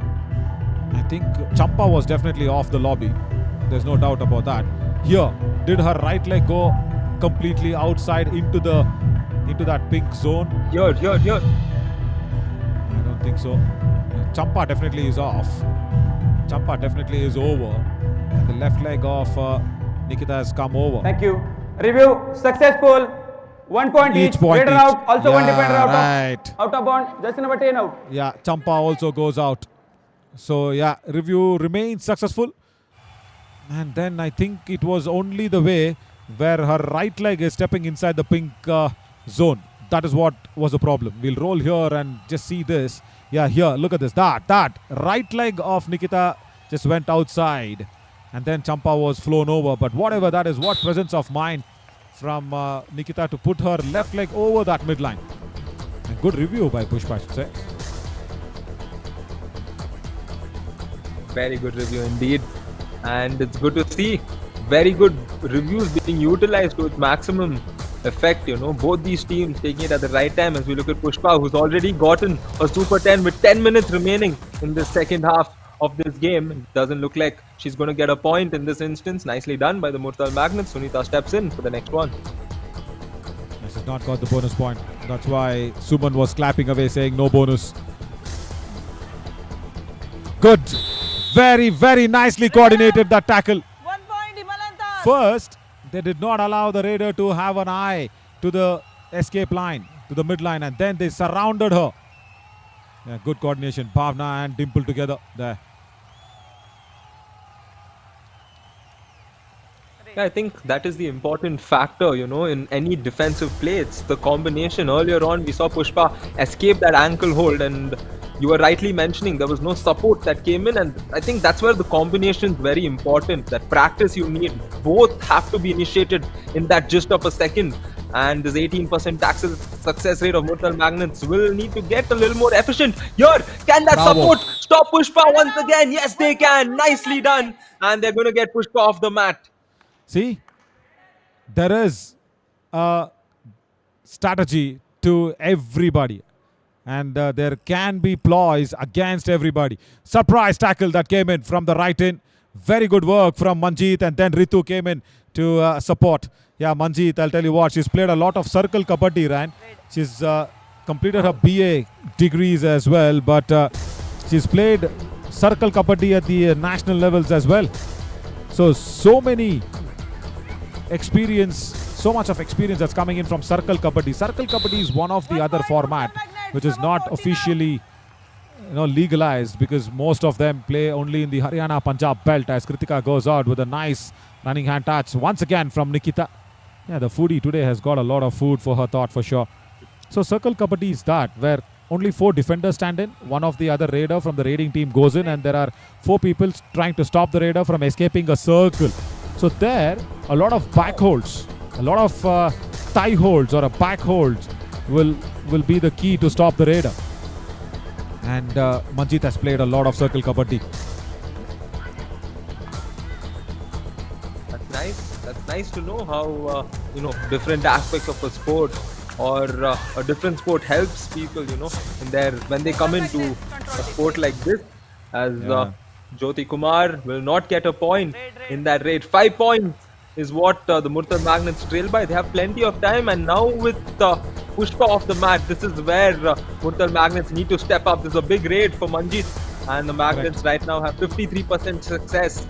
I think Champa was definitely off the lobby. There's no doubt about that. Here, did her right leg go completely outside into that pink zone? Here. think so. Champa definitely is off. Champa definitely is over. And the left leg of Nikita has come over. Thank you. Review successful. 1 point each. point Raider each. out. Also one Yeah, defender out right. out of bound. Just number 10 out. Yeah, Champa also goes out. So yeah, review remains successful. And then I think it was only the way where her right leg is stepping inside the pink zone. That is what was the problem. We'll roll here and just see this. Yeah, here, look at this. That right leg of Nikita just went outside. And then Champa was flown over. But whatever that is, what presence of mind from Nikita to put her left leg over that midline. And good review by Pushpa, I should say. Very good review indeed. And it's good to see very good reviews being utilized to its maximum effect. Both these teams taking it at the right time. As we look at Pushpa, who's already gotten a Super 10 with 10 minutes remaining in the second half of this game. It doesn't look like she's going to get a point in this instance. Nicely done by the Murthal Magnets. Sunita steps in for the next one. This has not got the bonus point. That's why Suman was clapping away saying no bonus. Good. Very, very nicely coordinated that tackle. 1 point Himalayan Tahrs. First, they did not allow the raider to have an eye to the escape line, to the midline, and then they surrounded her. Yeah, good coordination. Bhavna and Dimple together there. Yeah, I think that is the important factor, in any defensive play. It's the combination. Earlier on, we saw Pushpa escape that ankle hold, and you were rightly mentioning there was no support that came in, and I think that's where the combination is very important. That practice you need. Both have to be initiated in that just of a second. And this 18% success rate of Murthal Magnets will need to get a little more efficient. Here, can that Bravo. support stop Pushpa once again? Yes, they can. Nicely done. And they're going to get Pushpa off the mat. See, there is a strategy to everybody. And there can be ploys against everybody. Surprise tackle that came in from the right in. Very good work from Manjeet, and then Ritu came in to support. Yeah, Manjeet, I'll tell you what, she's played a lot of circle kabaddi, Ryan. She's completed her BA degrees as well, but she's played circle kabaddi at the national levels as well. So many experience, so much of experience that's coming in from circle kabaddi. Circle kabaddi is one of the other format which is not officially legalized, because most of them play only in the Haryana Punjab belt, as Kritika goes out with a nice running hand touch once again from Nikita. Yeah, the foodie today has got a lot of food for her thought for sure. So circle kabaddi is that where only 4 defenders stand in, one of the other raider from the raiding team goes in, and there are 4 people trying to stop the raider from escaping a circle. So there, a lot of back holds, a lot of thigh holds or a back holds will be the key to stop the raider. And Manjeet has played a lot of circle kabaddi. That's nice. That's nice to know how different aspects of a sport or a different sport helps people, in their when they come into a sport like this. As Jyoti Kumar will not get a point in that raid. 5 points is what the Murthal Magnets trail by. They have plenty of time, and now with Pushpa off the mat, this is where Murthal Magnets need to step up. This is a big raid for Manjeet, and the Magnets right now have 53% success.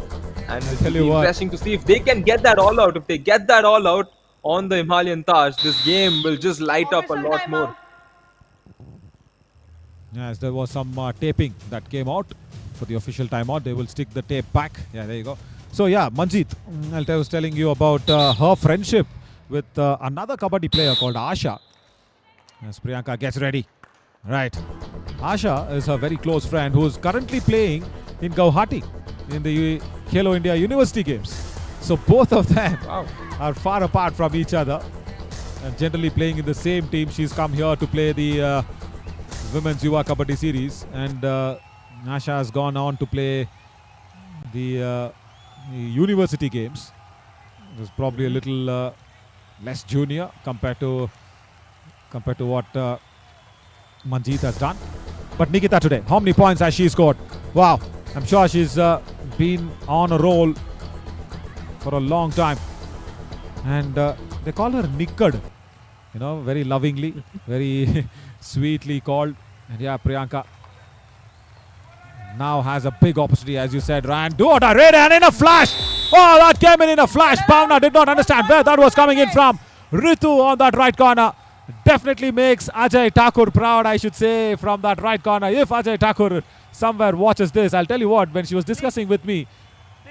And it will be interesting to see if they can get that all out. If they get that all out on the Himalayan Tahrs, this game will just light up a lot more. Yes, there was some taping that came out for the official timeout. They will stick the tape back. Yeah, there you go. So yeah, Manjeet, I was telling you about her friendship with another kabaddi player called Asha. As Priyanka gets ready. Right. Asha is a very close friend who is currently playing in Guwahati in the Khelo India University Games. So both of them are far apart from each other and generally playing in the same team. She's come here to play the Women's Yuva Kabaddi series, and Asha has gone on to play the University Games. It was probably a little less junior compared to what Manjeet has done. But Nikita today, how many points has she scored? Wow, I'm sure she's been on a roll for a long time. And they call her Nikkad, very lovingly, very sweetly called. And yeah, Priyanka now has a big opportunity, as you said, Ryan. Do it, and in a flash. Oh, that came in a flash. Bhavna did not understand where that was coming in from. Ritu on that right corner. Definitely makes Ajay Thakur proud, I should say, from that right corner. If Ajay Thakur somewhere watches this, I'll tell you what, when she was discussing with me,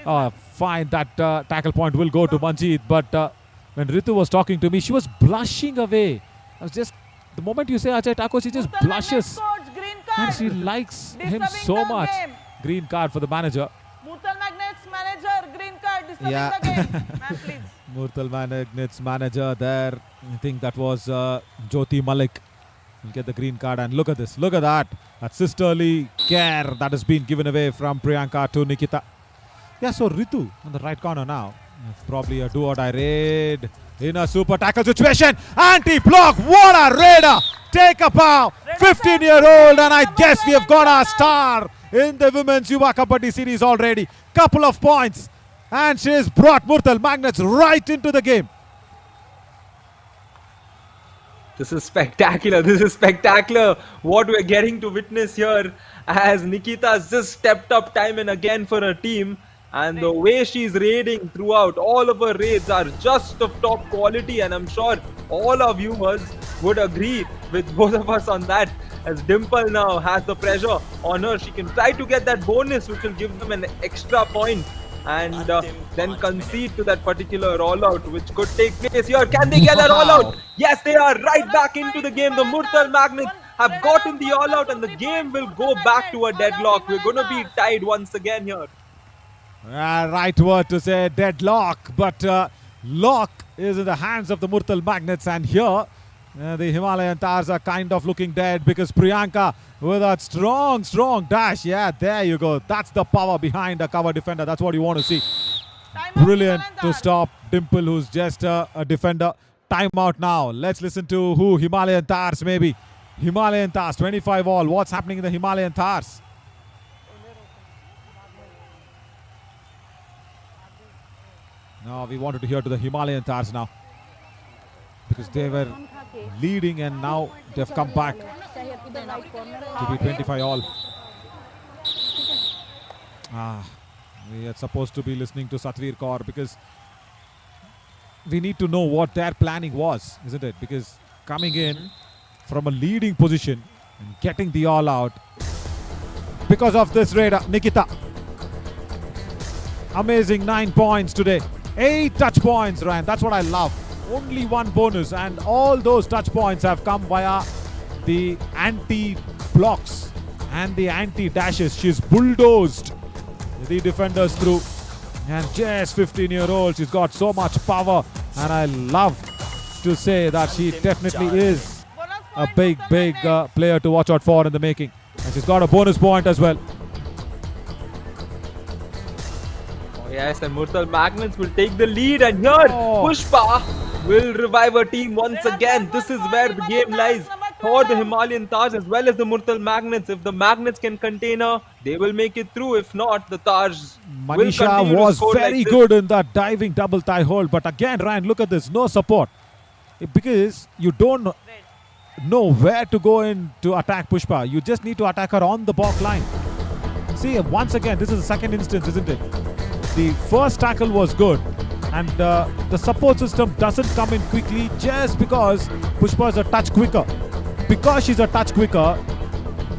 fine, that tackle point will go to Manjeet. But when Ritu was talking to me, she was blushing away. I was just, the moment you say Ajay Thakur, she just Murthal blushes. Magnets coach, green card. And she likes him Disturbing so the much. game. Green card for the manager. Murthal Magnets manager, green card, disturbing Yeah. the game. Ma'am, please. Murthal Magnets manager there. I think that was Jyoti Malik. Will get the green card, and look at this. Look at that. That sisterly care that has been given away from Priyanka to Nikita. Yeah, so Ritu on the right corner now. It's probably a do-or-die raid in a super tackle situation. Anti-block. What a raider. Take a bow. 15-year-old, and I guess we have got our star in the women's Yuva Kabaddi series already. Couple of points. And she has brought Murthal Magnets right into the game. This is spectacular. This is spectacular. What we're getting to witness here as Nikita's just stepped up time and again for her team. And the way she's raiding throughout, all of her raids are just of top quality. And I'm sure all our viewers would agree with both of us on that. As Dimple now has the pressure on her, she can try to get that bonus, which will give them an extra point. And then concede to that particular rollout, which could take place here. Can they get that rollout? Yes, they are right back into the game. The Murthal Magnets have gotten the all-out, and the game will go back to a deadlock. We're going to be tied once again here. Right word to say deadlock, but lock is in the hands of the Murthal Magnets, and here the Himalayan Tahrs are kind of looking dead because Priyanka with that strong dash. Yeah, there you go. That's the power behind a cover defender. That's what you want to see. Timeout, Brilliant Himalayan to Tahrs. stop Dimple, who's just a defender. Timeout now. Let's listen to who? Himalayan Tahrs maybe. Himalayan Tahrs, 25 all. What's happening in the Himalayan Tahrs? No, we wanted to hear to the Himalayan Tahrs now. Because they were leading and now they've come back to be 25 all. We are supposed to be listening to Satvir Kaur because we need to know what their planning was, isn't it? Because coming in from a leading position and getting the all out because of this raider, Nikita. Amazing 9 points today. 8 touch points, Ryan. That's what I love. Only 1 bonus, and all those touch points have come via the anti-blocks and the anti-dashes. She's bulldozed the defenders through, and just 15-year-old, she's got so much power, and I love to say that she definitely is Bonus a point, big Murthal Magnets. player to watch out for in the making, and she's got a bonus point as well. Yes, and Murthal Magnets will take the lead, and here Oh. Pushpa will revive her team once again. This is where the game lies for the Himalayan Tahrs as well as the Murthal Magnets. If the Magnets can contain her, they will make it through. If not, the Tahrs will Manisha continue to was score very like this. good in that diving double tie hold, but again, Ryan, look at this, no support. Because you don't know where to go in to attack Pushpa. You just need to attack her on the back line. See, once again, this is the second instance, isn't it? The first tackle was good, and the support system doesn't come in quickly just because Pushpa is a touch quicker. Because she's a touch quicker,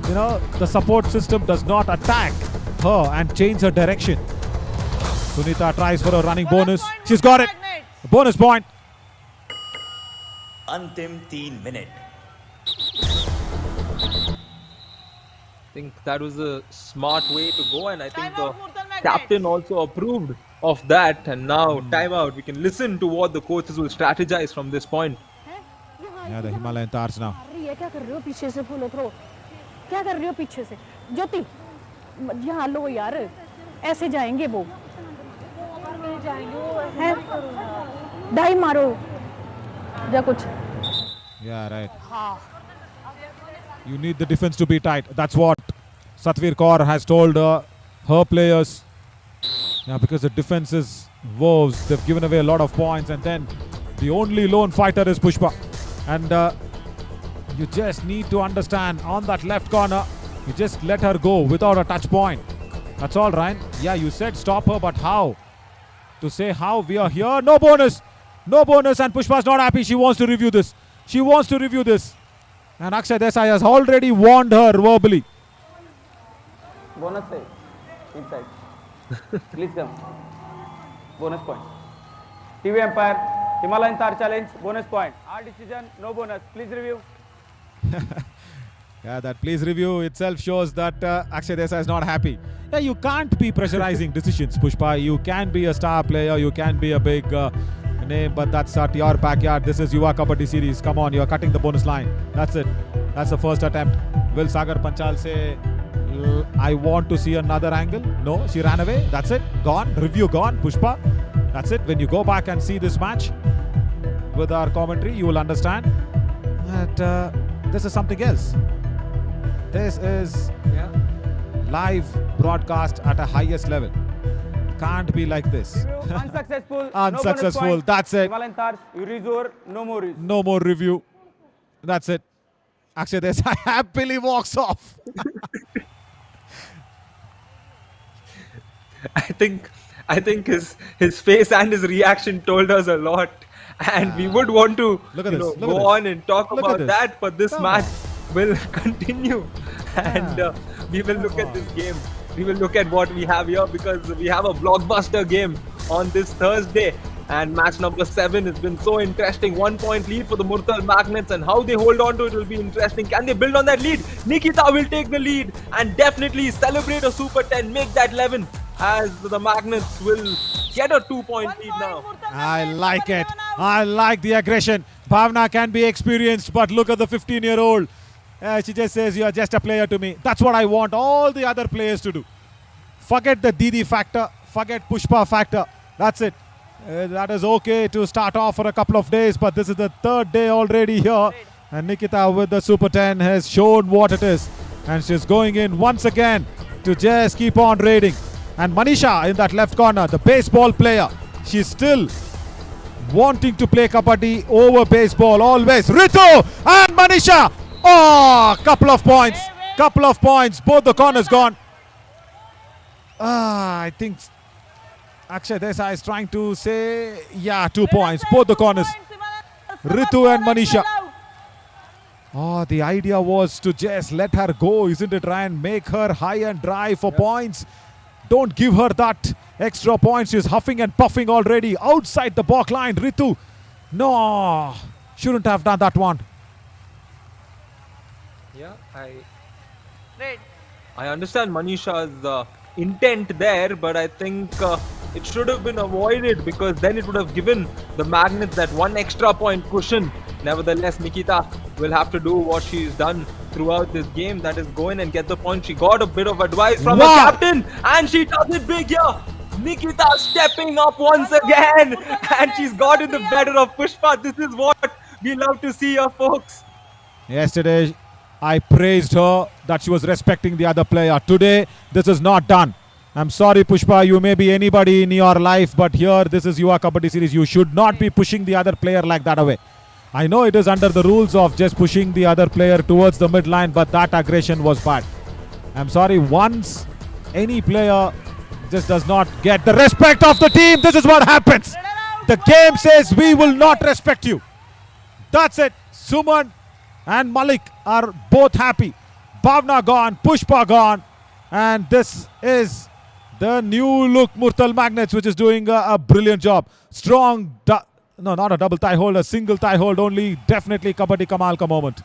you know, the support system does not attack her and change her direction. Sunita tries for a running bonus. point, She's got it. Murthal Magnets. Bonus point. अंतिम 3 minute I think that was a smart way to go, and I think Timeout, the Murthal Magnets. captain also approved of that. And now, timeout. We can listen to what the coaches will strategize from this point. Yeah, the Himalayan Tahrs now. मार रही है, क्या कर रहे हो पीछे से follow throw? क्या कर रहे हो पीछे से? ज्योति, यहाँ लो यार, ऐसे जाएंगे वो. हैं? डाई मारो या कुछ. Yeah, right. You need the defense to be tight. That's what Satvir Kaur has told her players. Yeah, because the defense is woes. They've given away a lot of points, and then the only lone fighter is Pushpa. And you just need to understand on that left corner, You just let her go without a touch point. That's all, Ryan. Yeah, you said stop her, but how? To say how we are here? No bonus. No bonus, and Pushpa's not happy. She wants to review this. She wants to review this. And Akshay Desai has already warned her verbally. Bonus side. Inside. Please come. Bonus point. TV umpire. Himalayan Tahrs challenge. Bonus point. Our decision. No bonus. Please review. Yeah, that please review itself shows that Akshay Desai is not happy. Yeah, you can't be pressurizing decisions, Pushpa. You can be a star player. You can be a big name, but that's at your backyard. This is Yuva Kabaddi series. Come on, you're cutting the bonus line. That's it. That's the first attempt. Will Sagar Panchal say, I want to see another angle? No, she ran away. That's it. Gone. Review gone. Pushpa. That's it. When you go back and see this match with our commentary, you will understand that this is something else. This is live broadcast at a highest level. Can't be like this. Unsuccessful. Unsuccessful. No bonus point. That's it. Himalayan Tahrs. You resort. No more. No more review. That's it. Akshay Desai happily walks off. I think his face and his reaction told us a lot, and we would want to Look at this, look at go this. on and talk Look at about this. that, but this Come match will continue, and we will look at this game. We will look at what we have here, because we have a blockbuster game on this Thursday. And match number 7 has been so interesting. 1 point lead for the Murthal Magnets, and how they hold on to it will be interesting. Can they build on that lead? Nikita will take the lead and definitely celebrate a Super 10, make that 11, as the Magnets will get a 2-point lead now. I like it. I like the aggression. Bhavna can be experienced, but look at the 15-year-old. She just says, you're just a player to me. That's what I want all the other players to do. Forget the Didi factor. Forget Pushpa factor. That's it. That is okay to start off for a couple of days, but this is the 3rd day already here. And Nikita with the Super 10 has shown what it is. And she's going in once again to just keep on raiding. And Manisha in that left corner, the baseball player. She's still wanting to play kabaddi over baseball always. Ritu and Manisha. Oh, couple of points. Couple of points. Both the corners gone. I think Akshay Desai is trying to say, yeah, 2 points. Both the corners. Ritu and Manisha. Oh, the idea was to just let her go, isn't it, Ryan? Make her high and dry for points. Don't give her that extra points. She's huffing and puffing already outside the back line. Ritu, no, shouldn't have done that one. Yeah, Red. I understand Manisha's intent there, but I think it should have been avoided, because then it would have given the Magnets that 1 extra point cushion. Nevertheless, Nikita will have to do what she's done throughout this game, that is go in and get the point. She got a bit of advice from the captain, and she does it big here. Nikita stepping up once again, and she's gotten the better of Pushpa. This is what we love to see here, folks. Yesterday, I praised her that she was respecting the other player. Today, this is not done. I'm sorry, Pushpa, you may be anybody in your life, but here, this is Yuva Kabaddi series. You should not be pushing the other player like that away. I know it is under the rules of just pushing the other player towards the midline, but that aggression was bad. I'm sorry, once any player just does not get the respect of the team, this is what happens. The game says we will not respect you. That's it. Suman and Malik are both happy. Bhavna gone, Pushpa gone, and this is the new look Murthal Magnets, which is doing a brilliant job. Strong, no, not a double tie hold, a single tie hold only. Definitely Kabaddi Kamal ka moment.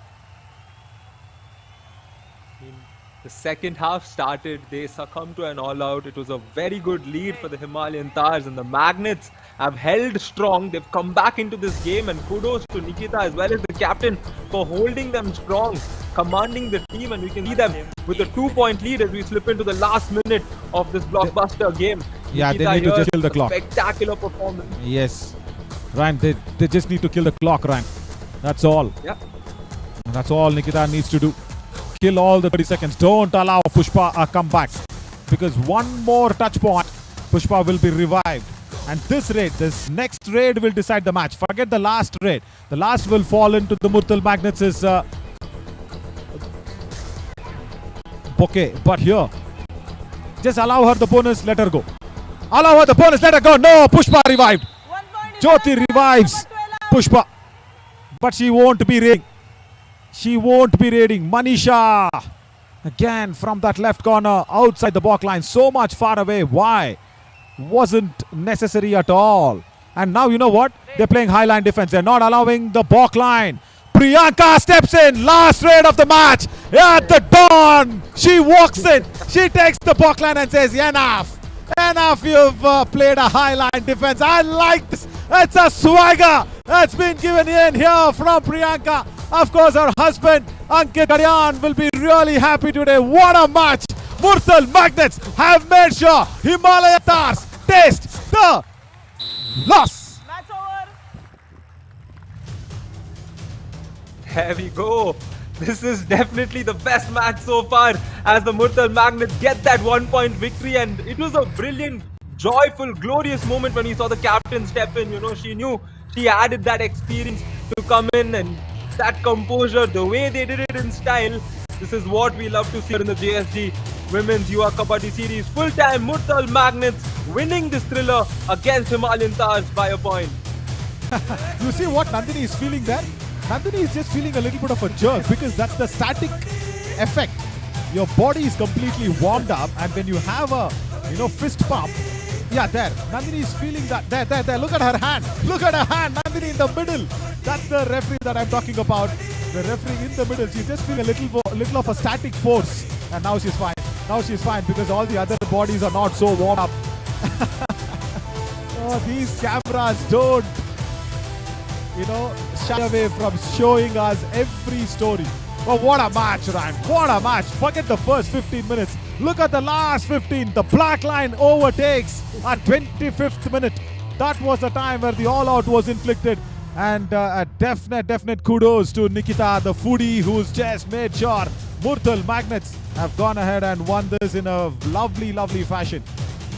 The second half started, they succumbed to an all-out. It was a very good lead for the Himalayan Tahrs, and the Magnets have held strong. They've come back into this game, and kudos to Nikita as well as the captain for holding them strong, commanding the team, and we can see them with a 2-point lead as we slip into the last minute of this blockbuster game. Yeah, Nikita they need to here, just kill the a clock. Spectacular performance. Yes. Ryan, they just need to kill the clock, Ryan. That's all. Yeah. And that's all Nikita needs to do. Kill all the 30 seconds. Don't allow Pushpa a comeback. Because one more touch point, Pushpa will be revived. And this next raid will decide the match. Forget the last raid. The last will fall into the Murthal Magnets' bouquet. But here, just allow her the bonus, let her go. Allow her the bonus, let her go. No, Pushpa revived. 1 point. Jyoti revives Pushpa. But she won't be raiding. She won't be raiding. Manisha again from that left corner outside the back line. So much far away. Why? Wasn't necessary at all. And now you know what? They're playing high line defense. They're not allowing the back line. Priyanka steps in. Last raid of the match. At the dawn. She walks in. She takes the back line and says, enough. Enough, you've played a high line defense. I like this. It's a swagger that's been given in here from Priyanka. Of course, her husband, Ankit Karyan, will be really happy today. What a match. Murthal Magnets have made sure Himalayan Tahrs taste the loss. Match over. There we go. This is definitely the best match so far as the Murthal Magnets get that 1 point victory, and it was a brilliant, joyful, glorious moment when we saw the captain step in. You know, she knew she added that experience to come in and that composure, the way they did it in style. This is what we love to see in the JSG Women's Yuva Kabaddi series. Full-time Murthal Magnets winning this thriller against Himalayan Tahrs by a point. You see what Nandini is feeling there? Nandini is just feeling a little bit of a jerk because that's the static effect. Your body is completely warmed up, and when you have a fist pump, yeah, there. Nandini is feeling that. There. Look at her hand. Look at her hand. Nandini in the middle. That's the referee that I'm talking about. The referee in the middle. She's just feeling a little of a static force, and now she's fine. Now she's fine because all the other bodies are not so warm up. Oh, these cameras don't, shy away from showing us every story. Oh, what a match, Ryan. What a match. Forget the first 15 minutes. Look at the last 15. The black line overtakes at 25th minute. That was the time where the all-out was inflicted. And a definite kudos to Nikita, the foodie, who's just made sure Murthal Magnets have gone ahead and won this in a lovely fashion.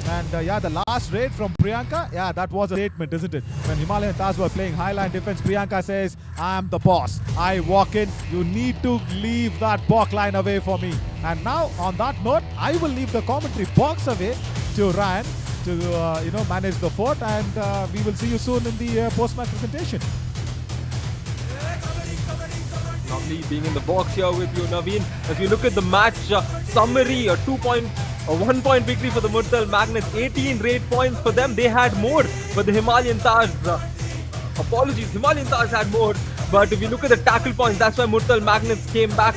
And the last raid from Priyanka, that was a statement, isn't it? When Himalayan Tahrs were playing highline defense, Priyanka says, I'm the boss. I walk in, you need to leave that box line away for me. And now, on that note, I will leave the commentary box away to Ryan to, manage the fort. And we will see you soon in the post-match presentation. Lovely being in the box here with you, Naveen. As you look at the match summary, a 1 point victory for the Murthal Magnets, 18 raid points for them. They had more, but the Himalayan Tahrs, Himalayan Tahrs had more. But if you look at the tackle points, that's why Murthal Magnets came back,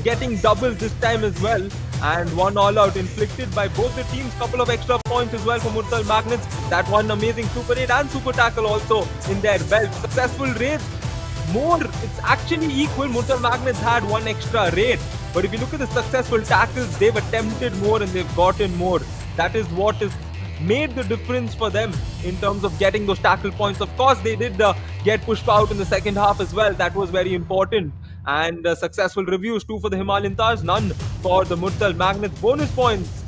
getting doubles this time as well. And one all-out inflicted by both the teams. Couple of extra points as well for Murthal Magnets. That one amazing super raid and super tackle also in their belt. Successful raids. It's actually equal. Murthal Magnets had one extra raid. But if you look at the successful tackles, they've attempted more and they've gotten more. That is what has made the difference for them in terms of getting those tackle points. Of course, they did get pushed out in the second half as well. That was very important. And successful reviews, 2 for the Himalayan Tahrs, none for the Murthal Magnets. Bonus points,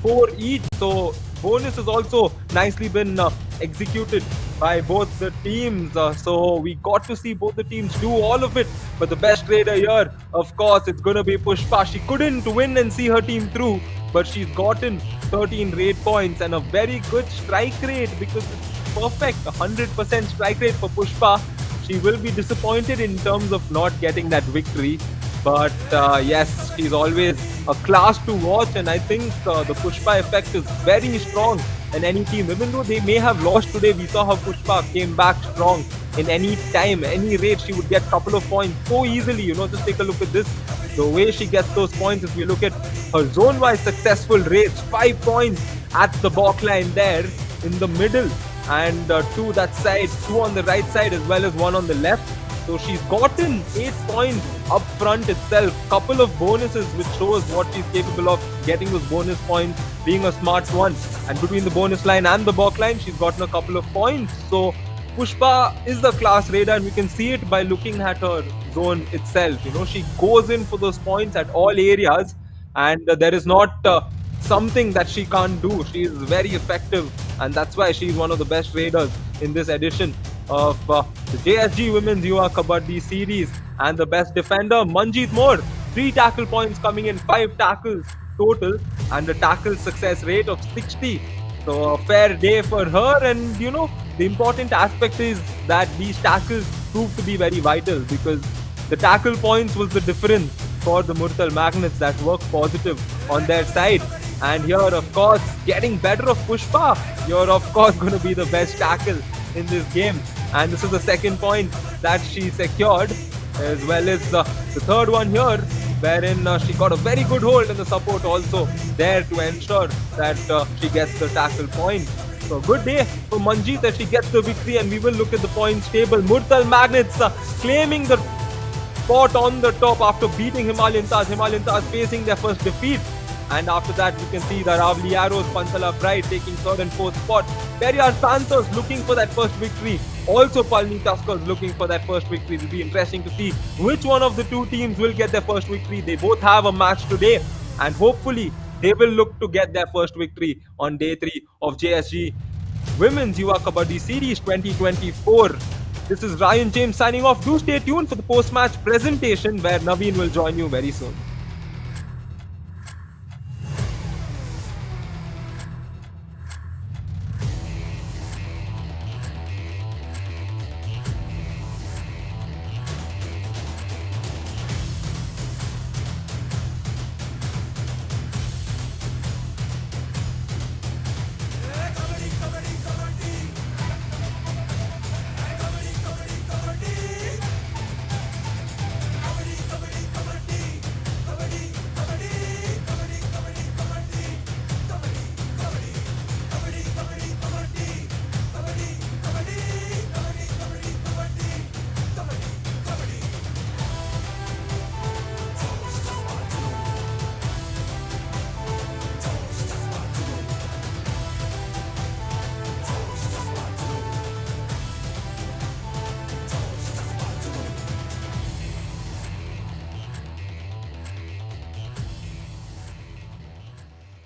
4 each. So bonus has also nicely been executed by both the teams. So we got to see both the teams do all of it. But the best raider here, of course, it's going to be Pushpa. She couldn't win and see her team through, but she's gotten 13 raid points and a very good strike rate because it's perfect. 100% strike rate for Pushpa. She will be disappointed in terms of not getting that victory. But yes, she's always a class to watch, and I think the Pushpa effect is very strong in any team. Even though they may have lost today, we saw how Pushpa came back strong in any time, any raid. She would get a couple of points so easily. Just take a look at this. The way she gets those points, if you look at her zone-wise successful raids, 5 points at the back line there in the middle, and 2 that side, 2 on the right side as well as 1 on the left. So she's gotten 8 points up front itself. Couple of bonuses which shows what she's capable of, getting those bonus points, being a smart one. And between the bonus line and the back line, she's gotten a couple of points. So Pushpa is the class raider, and we can see it by looking at her zone itself. She goes in for those points at all areas, and there is not something that she can't do. She is very effective, and that's why she's one of the best raiders in this edition of the JSG Women's Yuva Kabaddi series. And the best defender, Manjeet Moore, 3 tackle points coming in, 5 tackles total, and a tackle success rate of 60. So a fair day for her, and you know, the important aspect is that these tackles proved to be very vital, because the tackle points was the difference for the Murthal Magnets that worked positive on their side. And here, of course, getting better of Pushpa, you're of course going to be the best tackle in this game. And this is the second point that she secured, as well as the third one here, wherein she got a very good hold, and the support also there to ensure that she gets the tackle point. So good day for Manjeet as she gets the victory, and we will look at the points table. Murthal Magnets claiming the spot on the top after beating Himalayan Tahrs. Himalayan Tahrs facing their first defeat. And after that, you can see the Aravalli Arrows, Panchala Pride taking third and fourth spot. Periyar Panthers looking for that first victory. Also Palani Tuskers looking for that first victory. It will be interesting to see which one of the two teams will get their first victory. They both have a match today, and hopefully they will look to get their first victory on day 3 of JSG Women's Yuva Kabaddi Series 2024. This is Ryan James signing off. Do stay tuned for the post-match presentation where Naveen will join you very soon.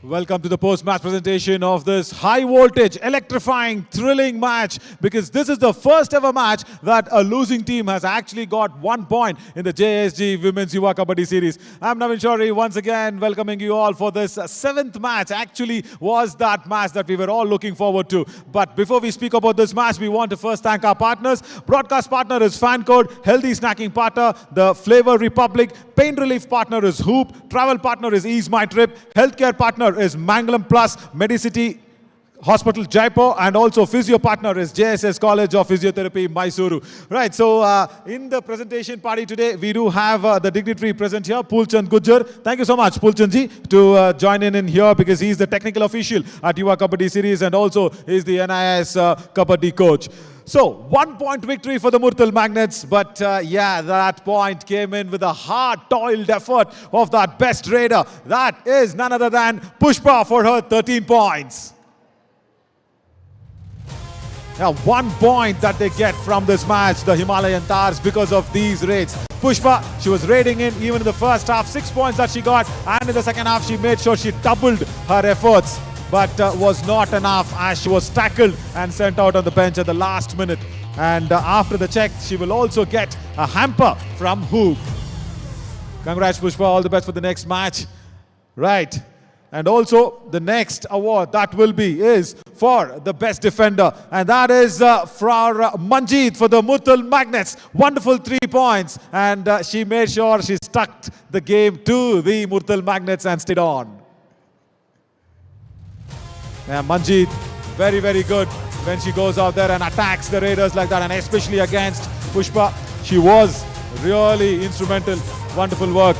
Welcome to the post-match presentation of this high-voltage, electrifying, thrilling match, because this is the first ever match that a losing team has actually got 1 point in the JSG Women's Yuva Kabaddi Series. I'm Naveen Shorey, once again welcoming you all for this 7th match. Actually was that match that we were all looking forward to. But before we speak about this match, we want to first thank our partners. Broadcast partner is Fan Code, healthy snacking partner, the Flavor Republic, pain relief partner is Hoop, travel partner is Ease My Trip, healthcare partner is Mangalam Plus, Medicity Hospital Jaipur, and also physio partner is JSS College of Physiotherapy, Mysuru. Right, so in the presentation party today, we do have the dignitary present here, Poolchand Gujjar. Thank you so much, Poolchandji, to join in here, because he's the technical official at Yuva Kabaddi Series, and also is the NIS Kabaddi coach. So, 1 point victory for the Murthal Magnets, but yeah, that point came in with a hard-toiled effort of that best raider. That is none other than Pushpa for her 13 points. Now, 1 point that they get from this match, the Himalayan Tahrs, because of these raids. Pushpa, she was raiding in even in the first half, 6 points that she got, and in the second half, she made sure she doubled her efforts, but was not enough as she was tackled and sent out on the bench at the last minute. And after the check, she will also get a hamper from Hoop. Congrats, Pushpa. All the best for the next match. Right. And also, the next award that will be is for the best defender. And that is for Manjeet for the Murthal Magnets. Wonderful 3 points. And she made sure she stuck the game to the Murthal Magnets and stayed on. Yeah, Manjeet, very, very good when she goes out there and attacks the Raiders like that, and especially against Pushpa. She was really instrumental. Wonderful work.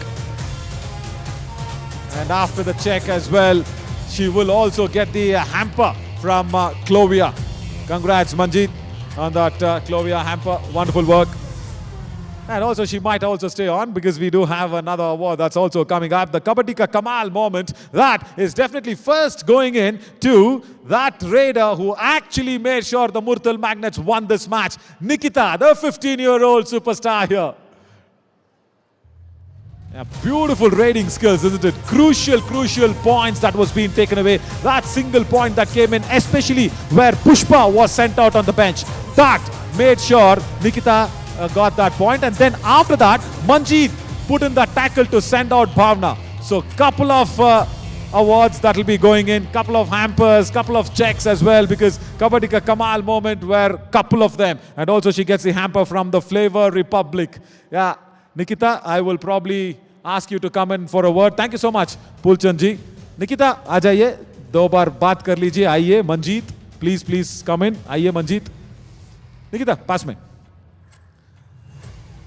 And after the check as well, she will also get the hamper from Clovia. Congrats, Manjeet, on that Clovia hamper. Wonderful work. And also, she might also stay on, because we do have another award that's also coming up. The Kabaddi Ka Kamal moment. That is definitely first going in to that raider who actually made sure the Murthal Magnets won this match. Nikita, the 15-year-old superstar here. Yeah, beautiful raiding skills, isn't it? Crucial points that was being taken away. That single point that came in, especially where Pushpa was sent out on the bench. That made sure Nikita got that point. And then after that, Manjeet put in that tackle to send out Bhavna. So couple of awards that will be going in, couple of hampers, couple of checks as well, because Kabaddi Ka Kamal moment where couple of them, and also she gets the hamper from the Flavor Republic. Yeah, Nikita, I will probably ask you to come in for a word. Thank you so much, Pulchand ji. Nikita, आ जाइए, दो बार बात कर लीजिए. आइए, Manjeet, please come in. आइए, Manjeet. Nikita, पास में.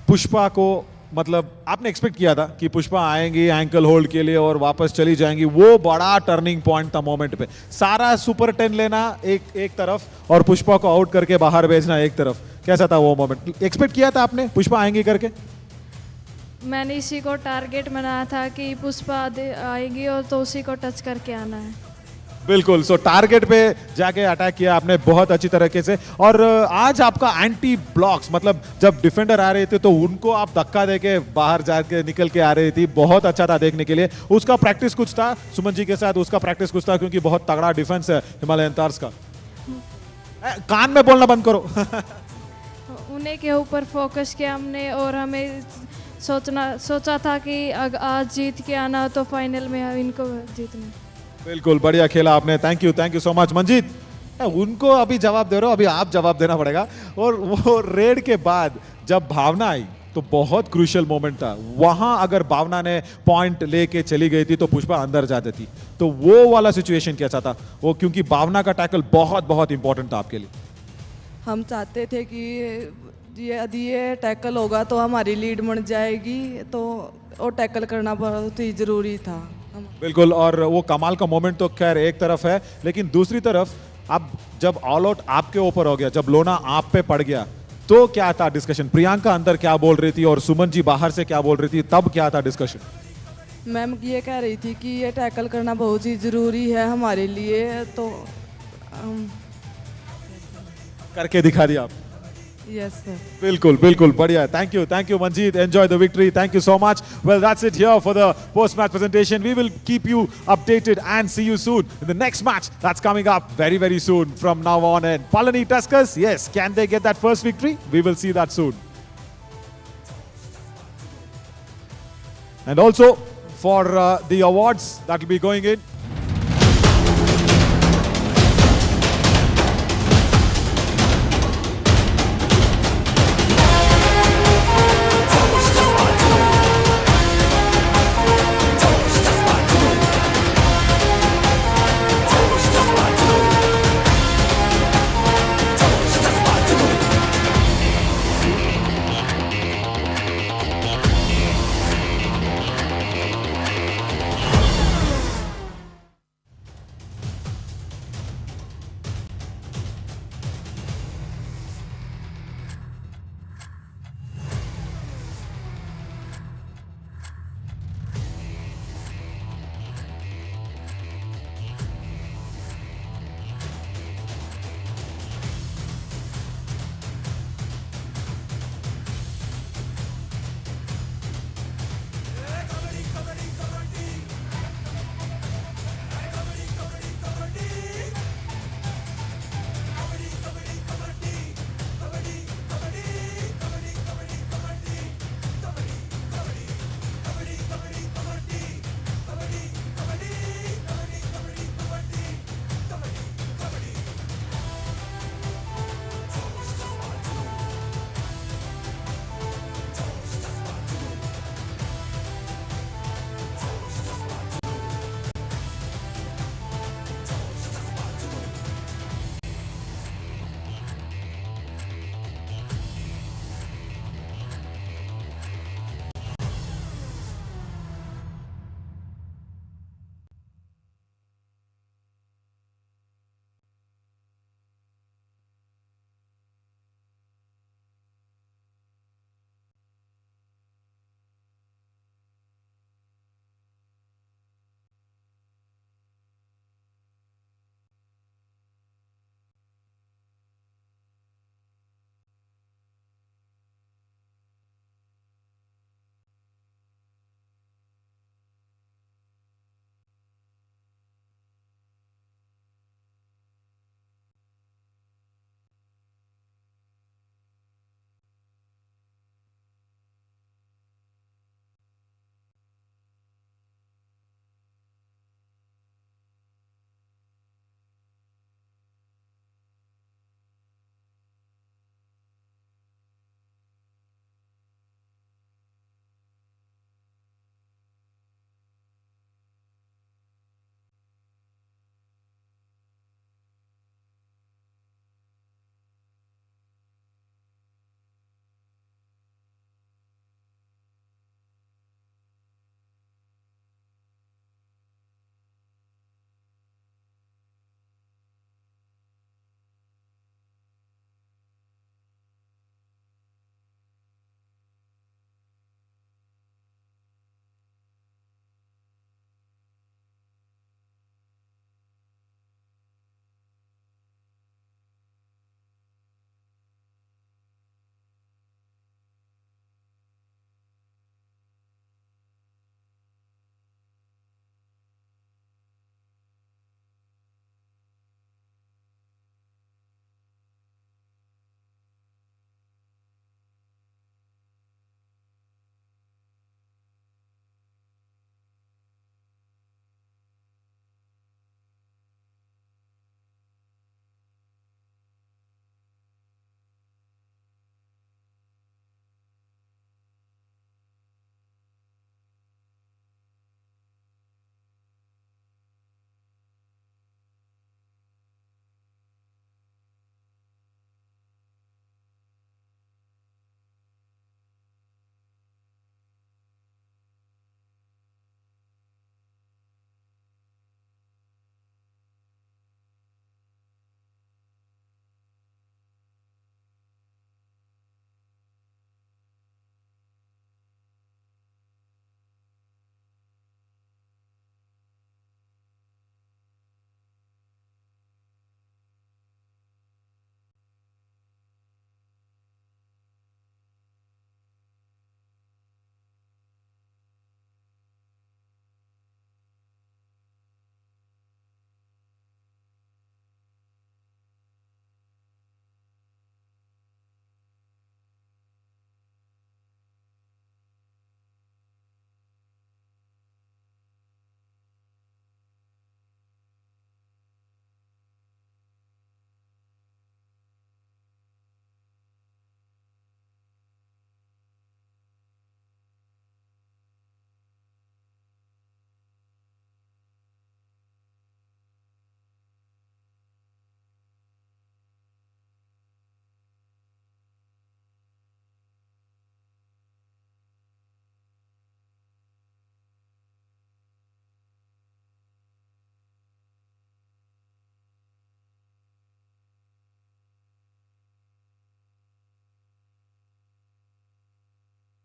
पुष्पा को मतलब आपने एक्सपेक्ट किया था कि पुष्पा आएंगी एंकल होल्ड के लिए और वापस चली जाएंगी. वो बड़ा टर्निंग पॉइंट था मोमेंट पे. सारा सुपर 10 लेना एक तरफ और पुष्पा को आउट करके बाहर भेजना एक तरफ. कैसा था वो मोमेंट? एक्सपेक्ट किया था आपने पुष्पा आएंगी करके? मैंने इसी को टारगेट बनाया था कि पुष्पा आएगी और तो उसी को टच करके आना है. बिल्कुल. सो टारगेट पे जाके अटैक किया आपने बहुत अच्छी तरीके से. और आज आपका एंटी ब्लॉक्स, मतलब जब डिफेंडर आ रहे थे तो उनको आप धक्का देके बाहर जाके निकल के आ रही थी. बहुत अच्छा था देखने के लिए. उसका प्रैक्टिस कुछ था सुमन जी के साथ? उसका प्रैक्टिस कुछ था क्योंकि बहुत तगड़ा डिफेंस है हिमालयन तार्स का. कान में बोलना बंद करो. उन्हीं के ऊपर फोकस किया हमने और हमें सोचा था कि आज जीत के आना हो तो फाइनल में इनको जीतना. बिल्कुल बढ़िया खेला आपने. Thank you so much. Manjeet, उनको अभी जवाब दे रहे हो, अभी आप जवाब देना पड़ेगा. और वो रेड के बाद जब भावना आई तो बहुत क्रूशियल मोमेंट था. वहां अगर भावना ने पॉइंट लेके चली गई थी तो पुष्पा अंदर जा देती. तो वो वाला सिचुएशन कैसा था वो? क्योंकि भावना का टैकल बहुत इंपॉर्टेंट था आपके लिए. हम चाहते थे कि यदि ये टैकल होगा तो हमारी लीड बन जाएगी, तो वो टैकल करना बहुत ही ज़रूरी था. बिल्कुल. और वो कमाल का मोमेंट तो खैर एक तरफ है, लेकिन दूसरी तरफ अब जब ऑल आउट आपके ऊपर हो गया, जब लोना आप पे पड़ गया, तो क्या था डिस्कशन? प्रियंका अंदर क्या बोल रही थी और सुमन जी बाहर से क्या बोल रही थी? तब क्या था डिस्कशन? मैम ये कह रही थी कि ये टैकल करना बहुत ही ज़रूरी है हमारे लिए, तो करके दिखा दिया आप. Yes sir. बिल्कुल बढ़िया. Thank you Manjeet. Enjoy the victory. Thank you so much. Well, that's it here for the post-match presentation. We will keep you updated and see you soon in the next match that's coming up very soon from now on. And Palani Tuskers, yes, can they get that first victory? We will see that soon. And also for the awards that will be going in,